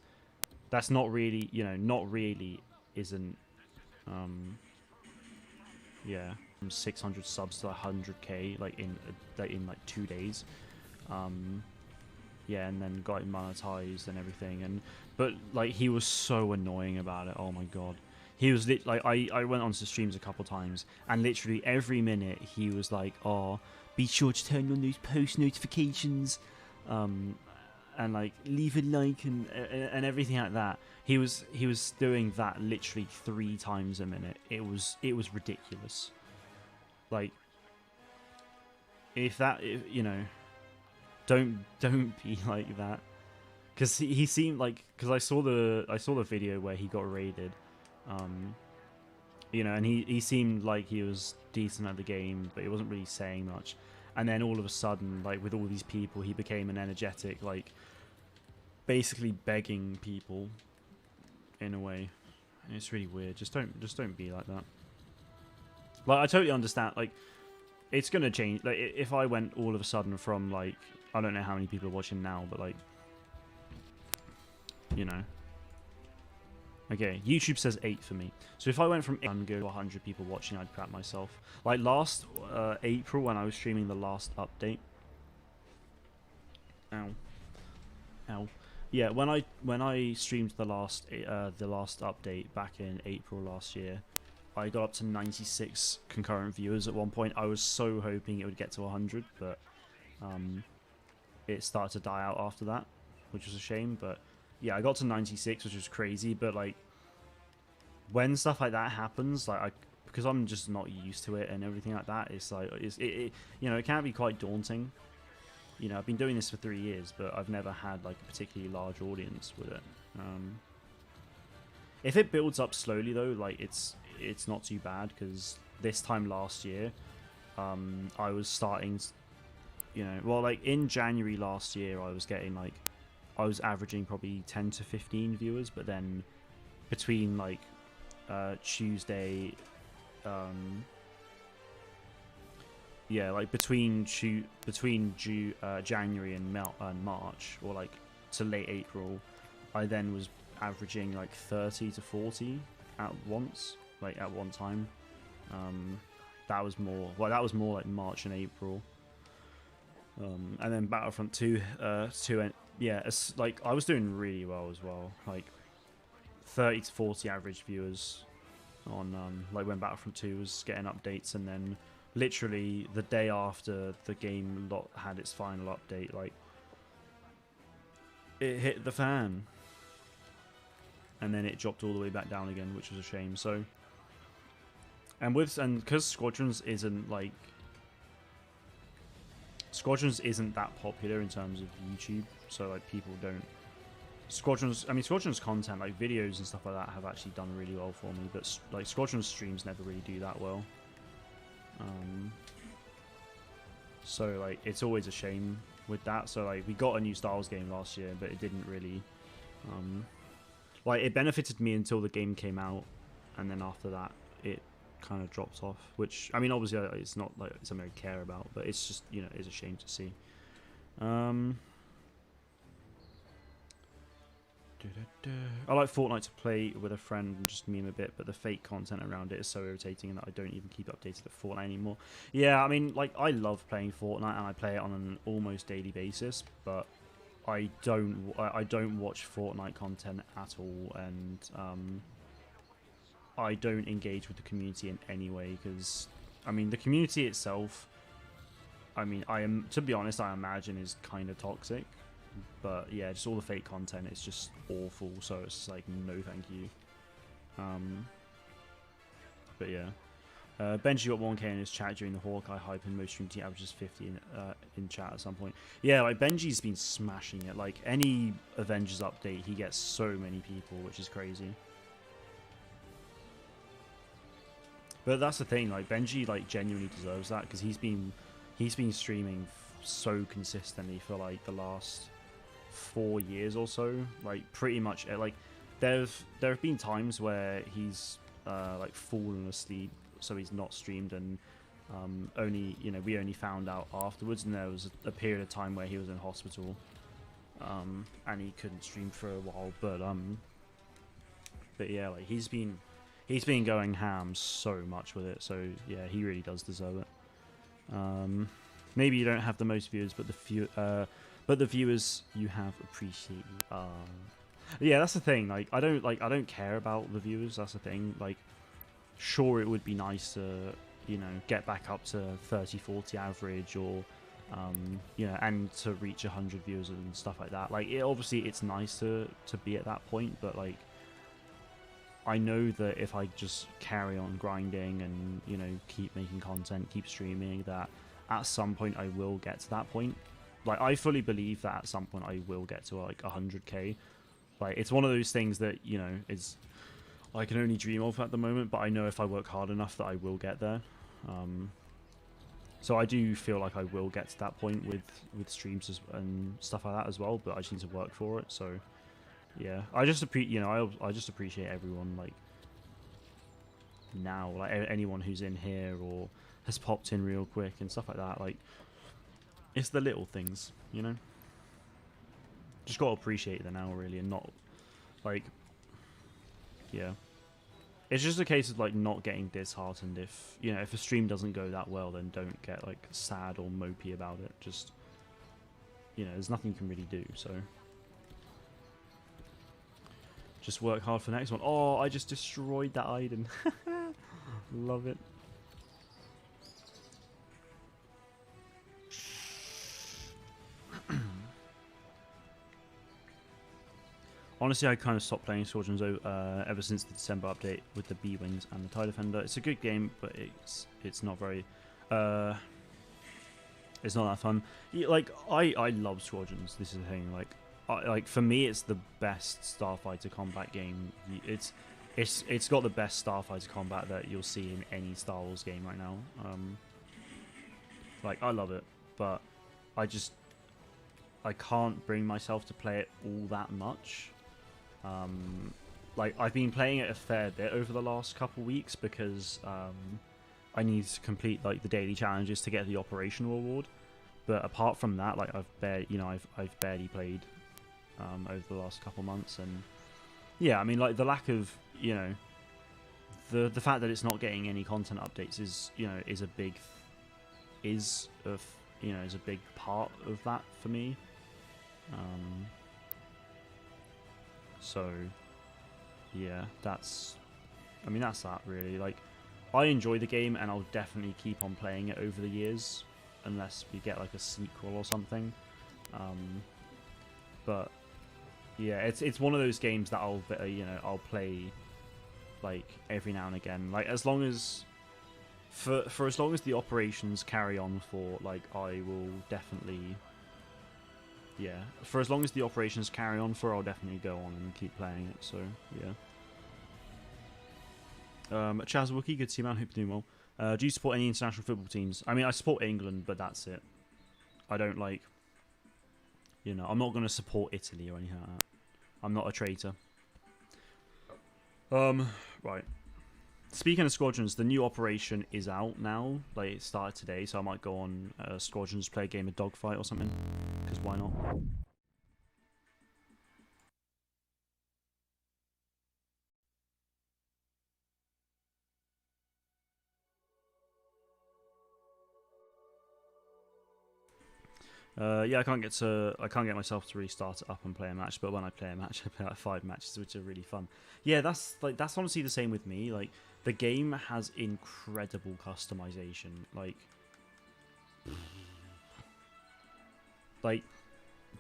not really, you know, not really isn't... yeah, from 600 subs to 100k, like, in 2 days. Yeah, and then got it monetized and everything, but like he was so annoying about it. Oh my god, he was like, I went onto streams a couple times, and literally every minute he was like, oh, be sure to turn on those post notifications, and like leave a like and everything like that. He was doing that literally 3 times a minute. It was ridiculous. Like, if you know. Don't be like that, because he seemed like, because I saw the video where he got raided, you know, and he seemed like he was decent at the game, but he wasn't really saying much. And then all of a sudden, like with all these people, he became an energetic, like basically begging people in a way. And it's really weird. Just don't be like that. Like, I totally understand. Like, it's gonna change. Like, if I went all of a sudden from like, I don't know how many people are watching now, but like, you know. Okay, YouTube says 8 for me. So if I went from 8 and go to 100 people watching, I'd crap myself. Like last April when I was streaming the last update. Ow. Ow. Yeah, when I streamed the last update back in April last year, I got up to 96 concurrent viewers at one point. I was so hoping it would get to 100, but it started to die out after that, which was a shame. But yeah, I got to 96, which was crazy. But like, when stuff like that happens, like because I'm just not used to it and everything like that, it's like it you know, it can be quite daunting. You know, I've been doing this for 3 years, but I've never had like a particularly large audience with it. If it builds up slowly though, like it's not too bad, because this time last year, I was starting, you know, well, like in January last year, I was averaging probably 10 to 15 viewers, but then between like Tuesday, yeah, like between January and March, or like to late April, I then was averaging like 30 to 40 at once, like at one time. That was more like March and April. And then Battlefront 2, yeah, it's like I was doing really well as well, like 30 to 40 average viewers on like when Battlefront 2 was getting updates, and then literally the day after the game had its final update, like it hit the fan, and then it dropped all the way back down again, which was a shame. So, and because Squadrons isn't that popular in terms of YouTube, so like people don't. Squadrons content, like videos and stuff like that, have actually done really well for me, but like Squadrons streams never really do that well. So like it's always a shame with that. So like we got a new Styles game last year, but it didn't really like it benefited me until the game came out, and then after that it kind of dropped off, which I mean obviously it's not like something I care about, but it's just, you know, it's a shame to see. I like Fortnite to play with a friend and just meme a bit, but the fake content around it is so irritating that I don't even keep updated with Fortnite anymore. Yeah, I mean, like, I love playing Fortnite and I play it on an almost daily basis, but I don't watch Fortnite content at all, and I don't engage with the community in any way, because I mean the community itself, I mean, to be honest, I imagine is kind of toxic. But yeah, just all the fake content is just awful, so it's just like, no thank you. But yeah, Benji got 1k in his chat during the Hawkeye hype, and most stream team averages 50 in chat at some point. Yeah, like Benji's been smashing it. Like any Avengers update, he gets so many people, which is crazy. But that's the thing, like Benji like genuinely deserves that, because he's been streaming so consistently for like the last 4 years or so, like pretty much. Like there have been times where he's like fallen asleep, so he's not streamed, and only, you know, we only found out afterwards, and there was a period of time where he was in hospital, and he couldn't stream for a while. But yeah, like he's been going ham so much with it, so yeah, he really does deserve it. Maybe you don't have the most viewers, but the viewers you have appreciate you. Yeah, that's the thing. Like I don't care about the viewers. That's the thing. Like, sure, it would be nice to, you know, get back up to 30-40 average, or you know, and to reach 100 viewers and stuff like that. Like, obviously it's nice to be at that point, but like, I know that if I just carry on grinding and, you know, keep making content, keep streaming, that at some point I will get to that point. Like, I fully believe that at some point I will get to like 100k. Like, it's one of those things that, you know, is I can only dream of at the moment, but I know if I work hard enough that I will get there. So I do feel like I will get to that point with streams and stuff like that as well, but I just need to work for it. So yeah, I just appreciate everyone like now. Like anyone who's in here or has popped in real quick and stuff like that. Like, it's the little things, you know. Just gotta appreciate them now, really, and not like, yeah. It's just a case of like not getting disheartened if if a stream doesn't go that well, then don't get like sad or mopey about it. Just there's nothing you can really do. So just work hard for the next one. Oh, I just destroyed that Iden. Love it. Honestly, I kind of stopped playing Squadrons ever since the December update with the B-Wings and the TIE Defender. It's a good game, but it's not very... it's not that fun. Yeah, like, I love Squadrons. This is the thing. Like for me, it's the best Starfighter combat game. It's got the best Starfighter combat that you'll see in any Star Wars game right now. Like, I love it, but I can't bring myself to play it all that much. Like, I've been playing it a fair bit over the last couple weeks because I need to complete like the daily challenges to get the operational reward. But apart from that, like I've barely played over the last couple months, and yeah, I mean, like the lack of the fact that it's not getting any content updates is a big part of that for me. So yeah, that's that really. Like, I enjoy the game and I'll definitely keep on playing it over the years unless we get like a sequel or something. But yeah, it's one of those games that I'll play like every now and again. Like, as long as for as long as the operations carry on, for like I will definitely. Yeah, for as long as the operations carry on for, I'll definitely go on and keep playing it, so, yeah. Chaz Wookie, good to see you, man, hope you're doing well. Do you support any international football teams? I mean, I support England, but that's it. I don't, like, I'm not going to support Italy or anything like that. I'm not a traitor. Right. Speaking of Squadrons, the new operation is out now. Like, it started today, so I might go on Squadrons, play a game of Dogfight or something. Because why not? Yeah, I can't get myself to restart it up and play a match. But when I play a match, I play like 5 matches, which are really fun. Yeah, that's honestly the same with me. Like, the game has incredible customization. Like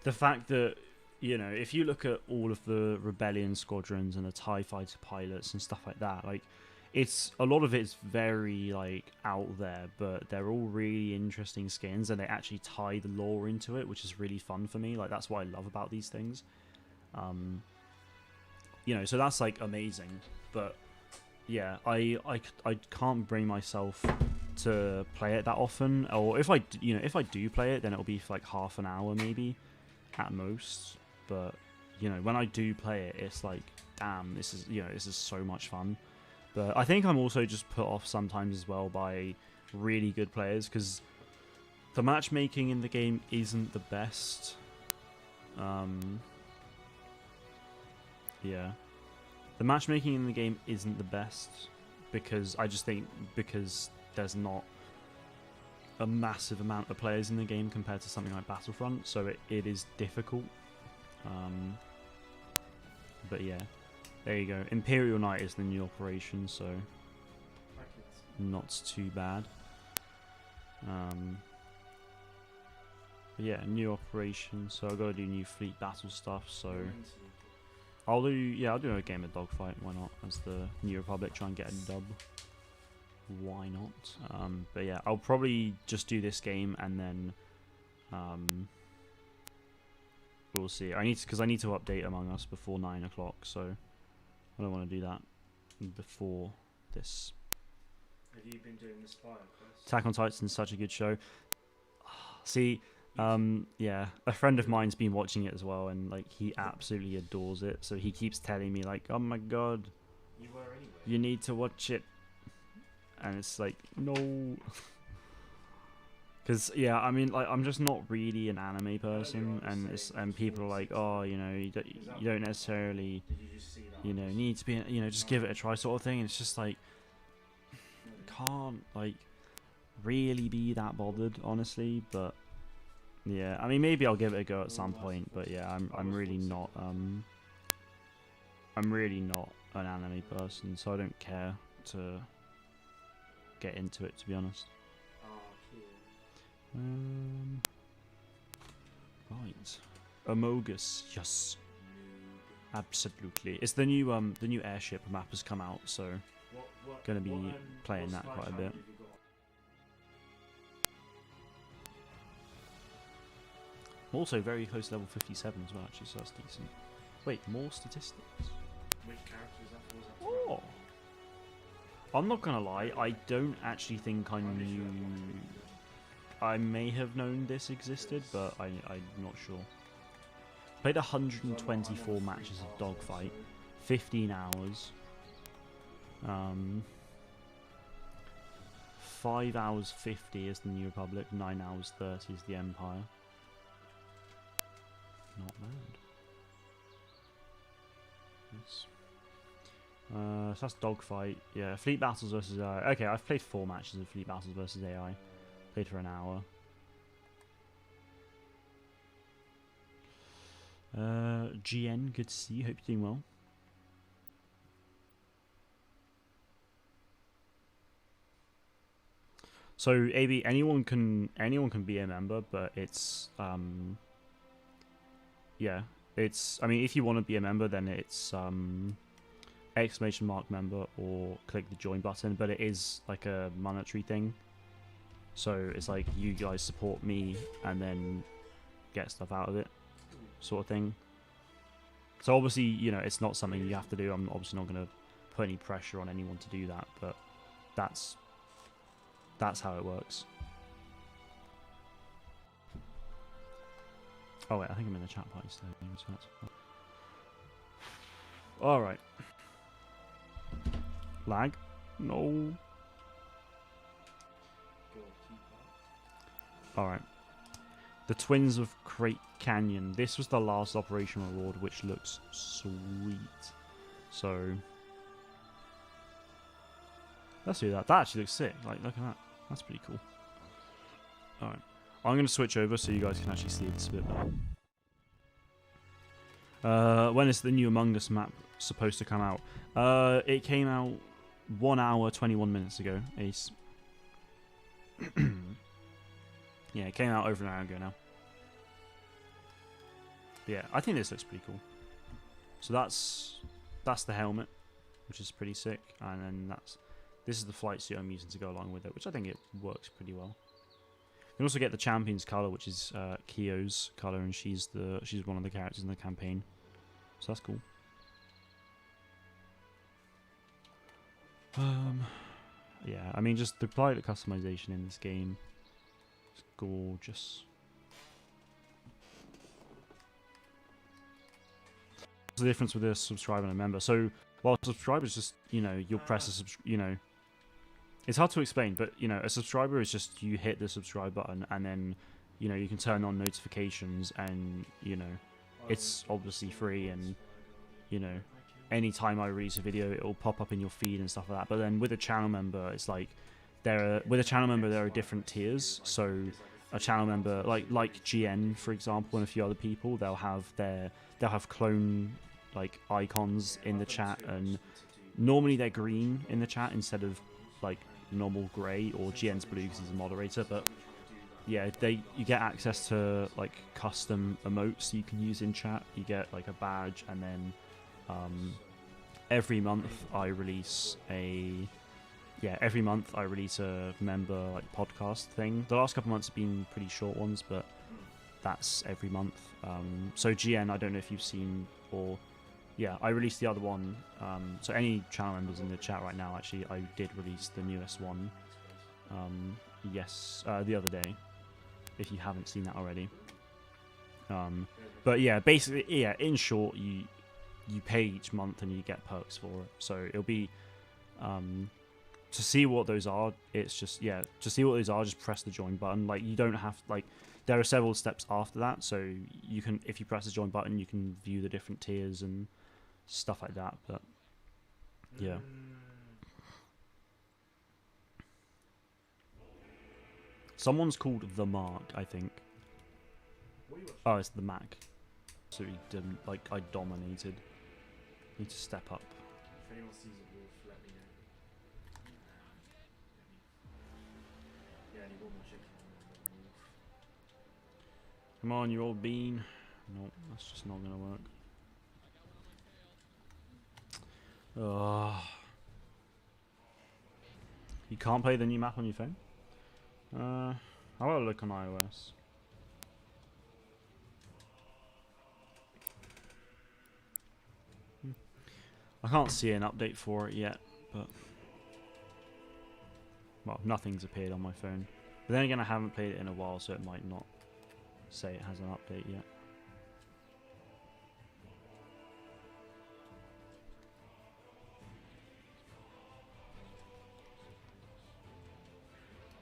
the fact that if you look at all of the Rebellion squadrons and the TIE fighter pilots and stuff like that, like, a lot of it's very like out there, but they're all really interesting skins, and they actually tie the lore into it, which is really fun for me. Like, that's what I love about these things. So that's like amazing. But yeah, I can't bring myself to play it that often, or if I do play it, then it'll be for like half an hour maybe at most. But when I do play it, it's like, damn, this is so much fun. But I think I'm also just put off sometimes as well by really good players, because the matchmaking in the game isn't the best. Yeah, the matchmaking in the game isn't the best because I just think there's not a massive amount of players in the game compared to something like Battlefront, so it is difficult. But yeah, there you go. Imperial Knight is the new operation, so not too bad. But yeah, new operation, so I've got to do new fleet battle stuff, so I'll do a game of Dogfight, why not, as the New Republic, try and get a dub. Why not? But yeah, I'll probably just do this game and then we'll see. Because I need to update Among Us before 9 o'clock, so I don't want to do that before this. Have you been doing this fire quest? Attack on Titan's such a good show. See, yeah, a friend of mine's been watching it as well, and like, he absolutely adores it. So he keeps telling me like, "Oh my god, you were anyway. you need to watch it." and it's like no. Because yeah, I mean, like I'm just not really an anime person, and people are like, oh, you know, you don't necessarily, you know, need to be, you know, just give it a try sort of thing. And it's just like, can't like really be that bothered, honestly. But yeah, I mean, maybe I'll give it a go at some point. But yeah, I'm really not an anime person, so I don't care to get into it, to be honest. Right, Amogus, yes, absolutely. It's the new airship map has come out, so gonna be playing that quite a bit. I'm also very close to level 57 as well, actually, so that's decent. Wait, more statistics. Which character is that for? Oh, I'm not gonna lie, I don't actually think I knew. I may have known this existed, but I'm not sure. Played 124 matches of Dogfight, 15 hours. 5 hours 50 is the New Republic, 9 hours 30 is the Empire. Not bad. Yes. So that's Dogfight. Yeah, Fleet Battles versus AI. Okay, I've played 4 matches of Fleet Battles versus AI. Played for an hour. GN, good to see you. Hope you're doing well. So AB, anyone can be a member, but it's yeah, it's, I mean, if you want to be a member, then it's exclamation mark member or click the join button, but it is like a monetary thing. So it's like you guys support me and then get stuff out of it, sort of thing. So obviously, you know, it's not something you have to do. I'm obviously not going to put any pressure on anyone to do that, but that's how it works. Oh wait, I think I'm in the chat party still. All right. Lag? No. Alright. The Twins of Crate Canyon. This was the last operation reward, which looks sweet. So let's do that. That actually looks sick. Like, look at that. That's pretty cool. Alright. I'm going to switch over so you guys can actually see this a bit better. When is the new Among Us map supposed to come out? It came out 1 hour, 21 minutes ago, Ace. Yeah, it came out over an hour ago now. Yeah, I think this looks pretty cool. So that's the helmet, which is pretty sick, and then this is the flight suit I'm using to go along with it, which I think it works pretty well. You can also get the champion's color, which is Kyo's color, and she's one of the characters in the campaign, so that's cool. Yeah, I mean, just the pilot customization in this game is gorgeous. What's the difference with a subscriber and a member? So, well, a subscriber is just, you know, you'll press you know, it's hard to explain, but, you know, a subscriber is just you hit the subscribe button and then, you know, you can turn on notifications and, you know, it's obviously free and, you know, anytime I release a video, it'll pop up in your feed and stuff like that. But then with a channel member, it's like with a channel member, there are different tiers. So a channel member, like GN, for example, and a few other people, they'll have clone like icons in the chat, and normally they're green in the chat instead of like normal grey, or GN's blue because he's a moderator. But yeah, you get access to like custom emotes you can use in chat. You get like a badge, and then every month I release a member like podcast thing. The last couple months have been pretty short ones, but that's every month. So GN, I don't know if you've seen, or yeah, I released the other one. So any channel members in the chat right now, actually, I did release the newest one. The other day, if you haven't seen that already. But yeah, basically, yeah, in short, you pay each month and you get perks for it. So it'll be to see what those are, it's just, yeah, to see what those are, just press the join button. Like, you don't have, like, there are several steps after that, so you can, if you press the join button, you can view the different tiers and stuff like that, but yeah. Someone's called The Mark, I think. What are you watching? Oh, it's The Mac. So he didn't, like, I dominated. Need to step up. If anyone sees a wolf, let me know. Yeah, I need one more chicken and then wolf. Come on, you old bean. Nope, that's just not gonna work. Ugh. You can't play the new map on your phone? How about a look on iOS? I can't see an update for it yet, but... Well, nothing's appeared on my phone. But then again, I haven't played it in a while, so it might not say it has an update yet.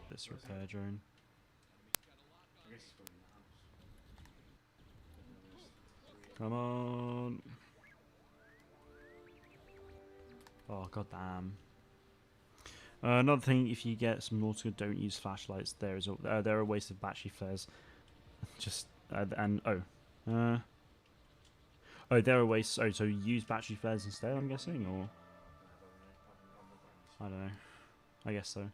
This repair drone. I guess it's probably in the house. Come on. Oh, goddamn. Another thing, if you get some nautical, don't use flashlights. There are a waste of battery flares. Just there are waste. Oh, so use battery flares instead, I'm guessing, or I don't know. I guess so.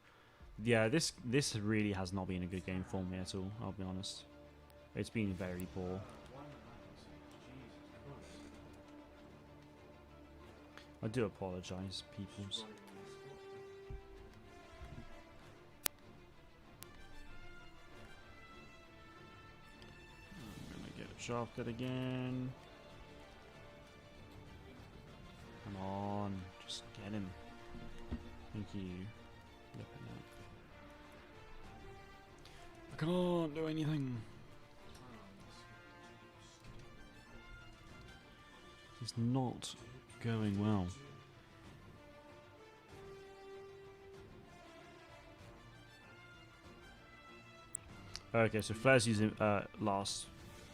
Yeah, this really has not been a good game for me at all. I'll be honest. It's been very poor. I do apologise, peoples. I'm gonna get shafted again. Come on, just get him. Thank you. Look at that. I can't do anything. It's not going well. Okay, so flares use last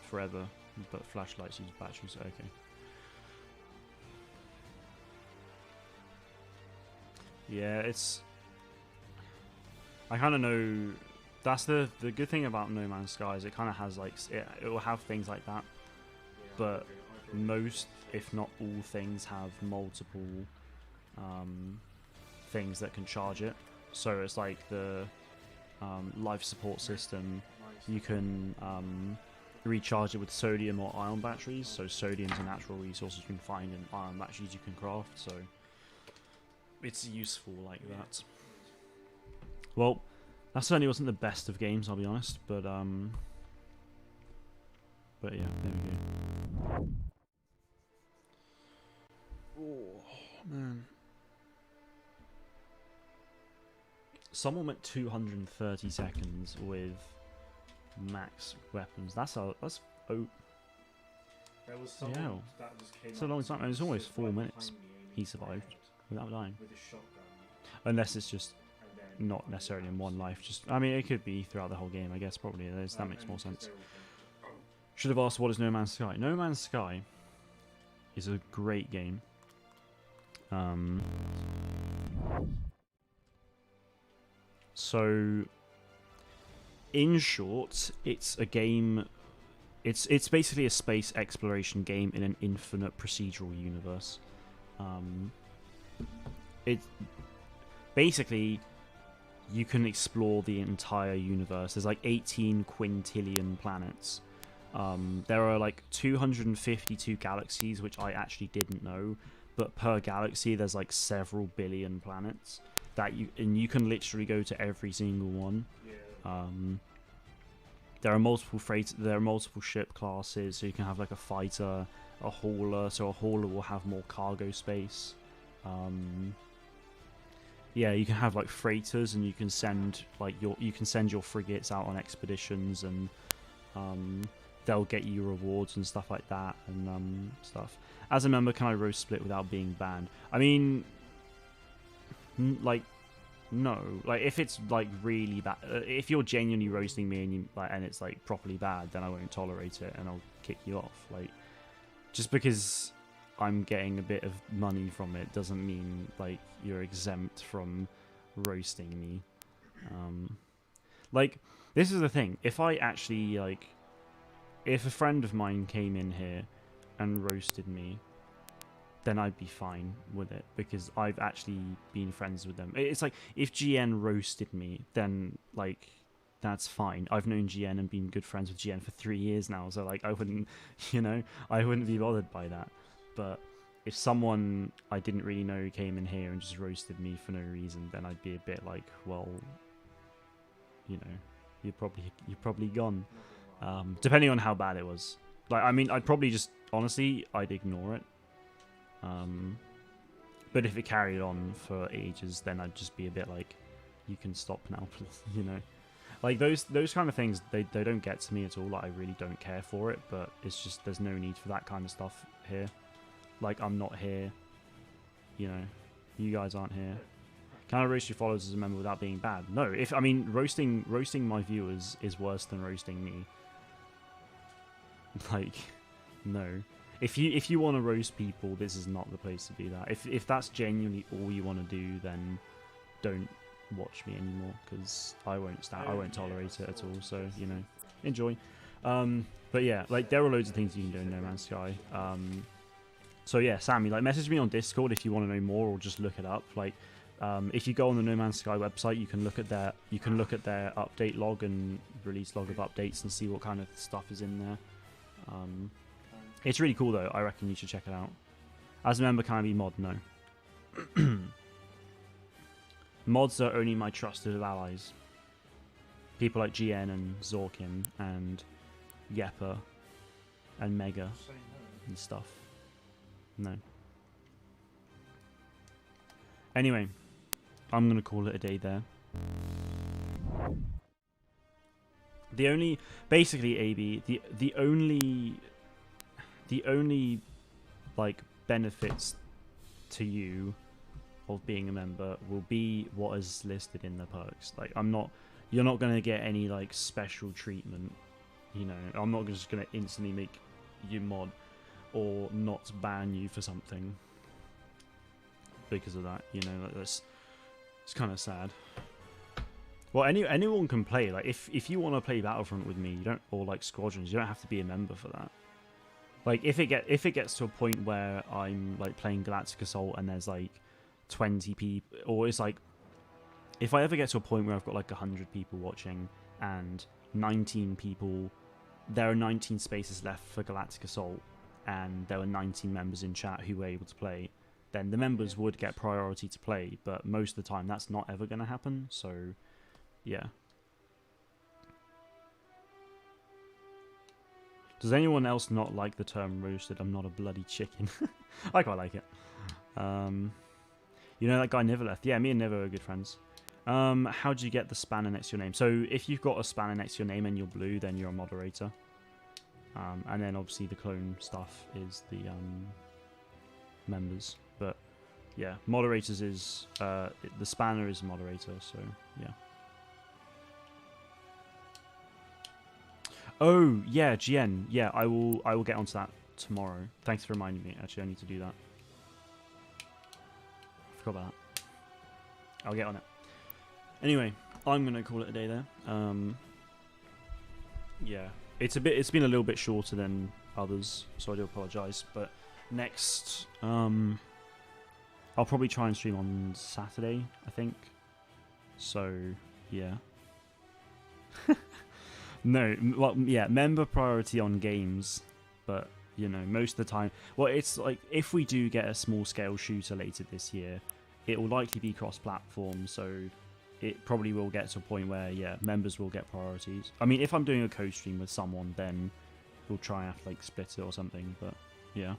forever, but flashlights use batteries. Okay. Yeah, it's. I kind of know. That's the good thing about No Man's Sky is it kind of has like it will have things like that, but most, if not all, things have multiple things that can charge it. So it's like the life support system. You can recharge it with sodium or ion batteries. So sodium's a natural resource you can find, and ion batteries you can craft. So it's useful like that. Well, that certainly wasn't the best of games, I'll be honest. But yeah, there we go. Oh man. Someone went 230 seconds with max weapons. That's There was someone yeah. that just came It's a long time. And it's almost 4 right minutes. behind me and He survived without dying. with a shotgun, Unless it's just and then not necessarily in one life. Just, I mean, it could be throughout the whole game. I guess probably it is. That makes more sense. Should have asked, what is No Man's Sky? No Man's Sky is a great game. So, in short, it's a game. It's basically a space exploration game in an infinite procedural universe. It basically you can explore the entire universe. There's like 18 quintillion planets. There are like 252 galaxies, which I actually didn't know. But per galaxy, there's like several billion planets that you can literally go to every single one. Yeah. There are multiple ship classes, so you can have like a fighter, a hauler. So a hauler will have more cargo space. Yeah, you can have like freighters, and you can send your frigates out on expeditions, and they'll get you rewards and stuff like that, and stuff. As a member, can I roast split without being banned? I mean, like, no. Like if it's like really bad, if you're genuinely roasting me and you like, and it's like properly bad, then I won't tolerate it and I'll kick you off. Like just because I'm getting a bit of money from it doesn't mean like you're exempt from roasting me. Like this is the thing. If I actually like, if a friend of mine came in here and roasted me, then I'd be fine with it because I've actually been friends with them. It's like if GN roasted me, then like that's fine. I've known GN and been good friends with GN for 3 years now, so like I wouldn't, I wouldn't be bothered by that. But if someone I didn't really know came in here and just roasted me for no reason, then I'd be a bit like, well, you're probably gone. Depending on how bad it was. Like, I mean, I'd probably just honestly, I'd ignore it. But if it carried on for ages, then I'd just be a bit like, you can stop now, please, Like, those kind of things, they don't get to me at all. Like, I really don't care for it, but it's just, there's no need for that kind of stuff here. Like, I'm not here, you guys aren't here. Can I roast your followers as a member without being bad? No, roasting my viewers is worse than roasting me. Like, no. If you want to roast people, this is not the place to do that. If that's genuinely all you want to do, then don't watch me anymore because I won't tolerate it at all. So enjoy. But yeah, like there are loads of things you can do in No Man's Sky. So yeah, Sammy, like message me on Discord if you want to know more or just look it up. Like if you go on the No Man's Sky website, you can look at their update log and release log of updates and see what kind of stuff is in there. It's really cool though. I reckon you should check it out. As a member, can I be mod? No. Mods are only my trusted allies. People like GN and Zorkin and Yepper and Mega and stuff. No. Anyway, I'm going to call it a day there. Basically, AB, the only like benefits to you of being a member will be what is listed in the perks. Like you're not going to get any like special treatment, I'm not just going to instantly make you mod or not ban you for something because of that, like it's kind of sad. Well, anyone can play. Like if you want to play Battlefront with me, or like Squadrons, you don't have to be a member for that. Like if it gets to a point where I'm like playing Galactic Assault and there's like 20 people, or it's like if I ever get to a point where I've got like 100 people watching and 19 people, there are 19 spaces left for Galactic Assault, and there were 19 members in chat who were able to play, then the members would get priority to play. But most of the time, that's not ever going to happen. So, yeah. Does anyone else not like the term roasted? I'm not a bloody chicken. I quite like it. That guy Niverleth? Yeah, me and Niver are good friends. How do you get the spanner next to your name? So if you've got a spanner next to your name and you're blue, then you're a moderator. And then obviously the clone stuff is the members. But yeah, moderators is the spanner is moderator. So yeah. Oh yeah, GN. Yeah, I will get onto that tomorrow. Thanks for reminding me. Actually, I need to do that. I forgot about that. I'll get on it. Anyway, I'm gonna call it a day there. Yeah, it's been a little bit shorter than others, so I do apologise. But next, I'll probably try and stream on Saturday, I think. So yeah. No, well, yeah, member priority on games, but most of the time, well, it's like if we do get a small scale shooter later this year, it will likely be cross-platform, so it probably will get to a point where members will get priorities. I mean, if I'm doing a co-stream with someone, then we'll try and have to like split it or something. But yeah,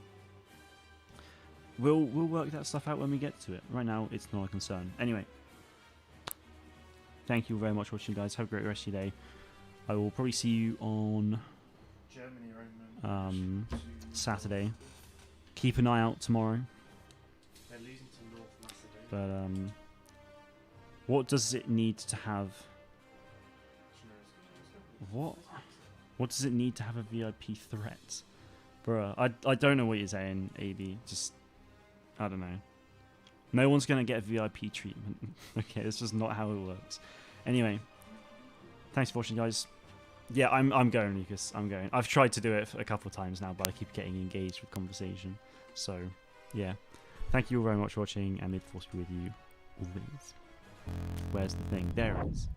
we'll work that stuff out when we get to it. Right now, it's not a concern. Anyway, thank you very much for watching, guys. Have a great rest of your day. I will probably see you on Germany, Saturday. Keep an eye out tomorrow. They're losing to North Macedonia. What does it need to have? What? What does it need to have a VIP threat? Bruh, I don't know what you're saying, AD. Just, I don't know. No one's going to get VIP treatment. Okay, it's just not how it works. Anyway, thanks for watching, guys. Yeah, I'm going, Lucas. I'm going. I've tried to do it a couple of times now, but I keep getting engaged with conversation. So, yeah. Thank you all very much for watching, and may the force be with you always. Where's the thing? There it is.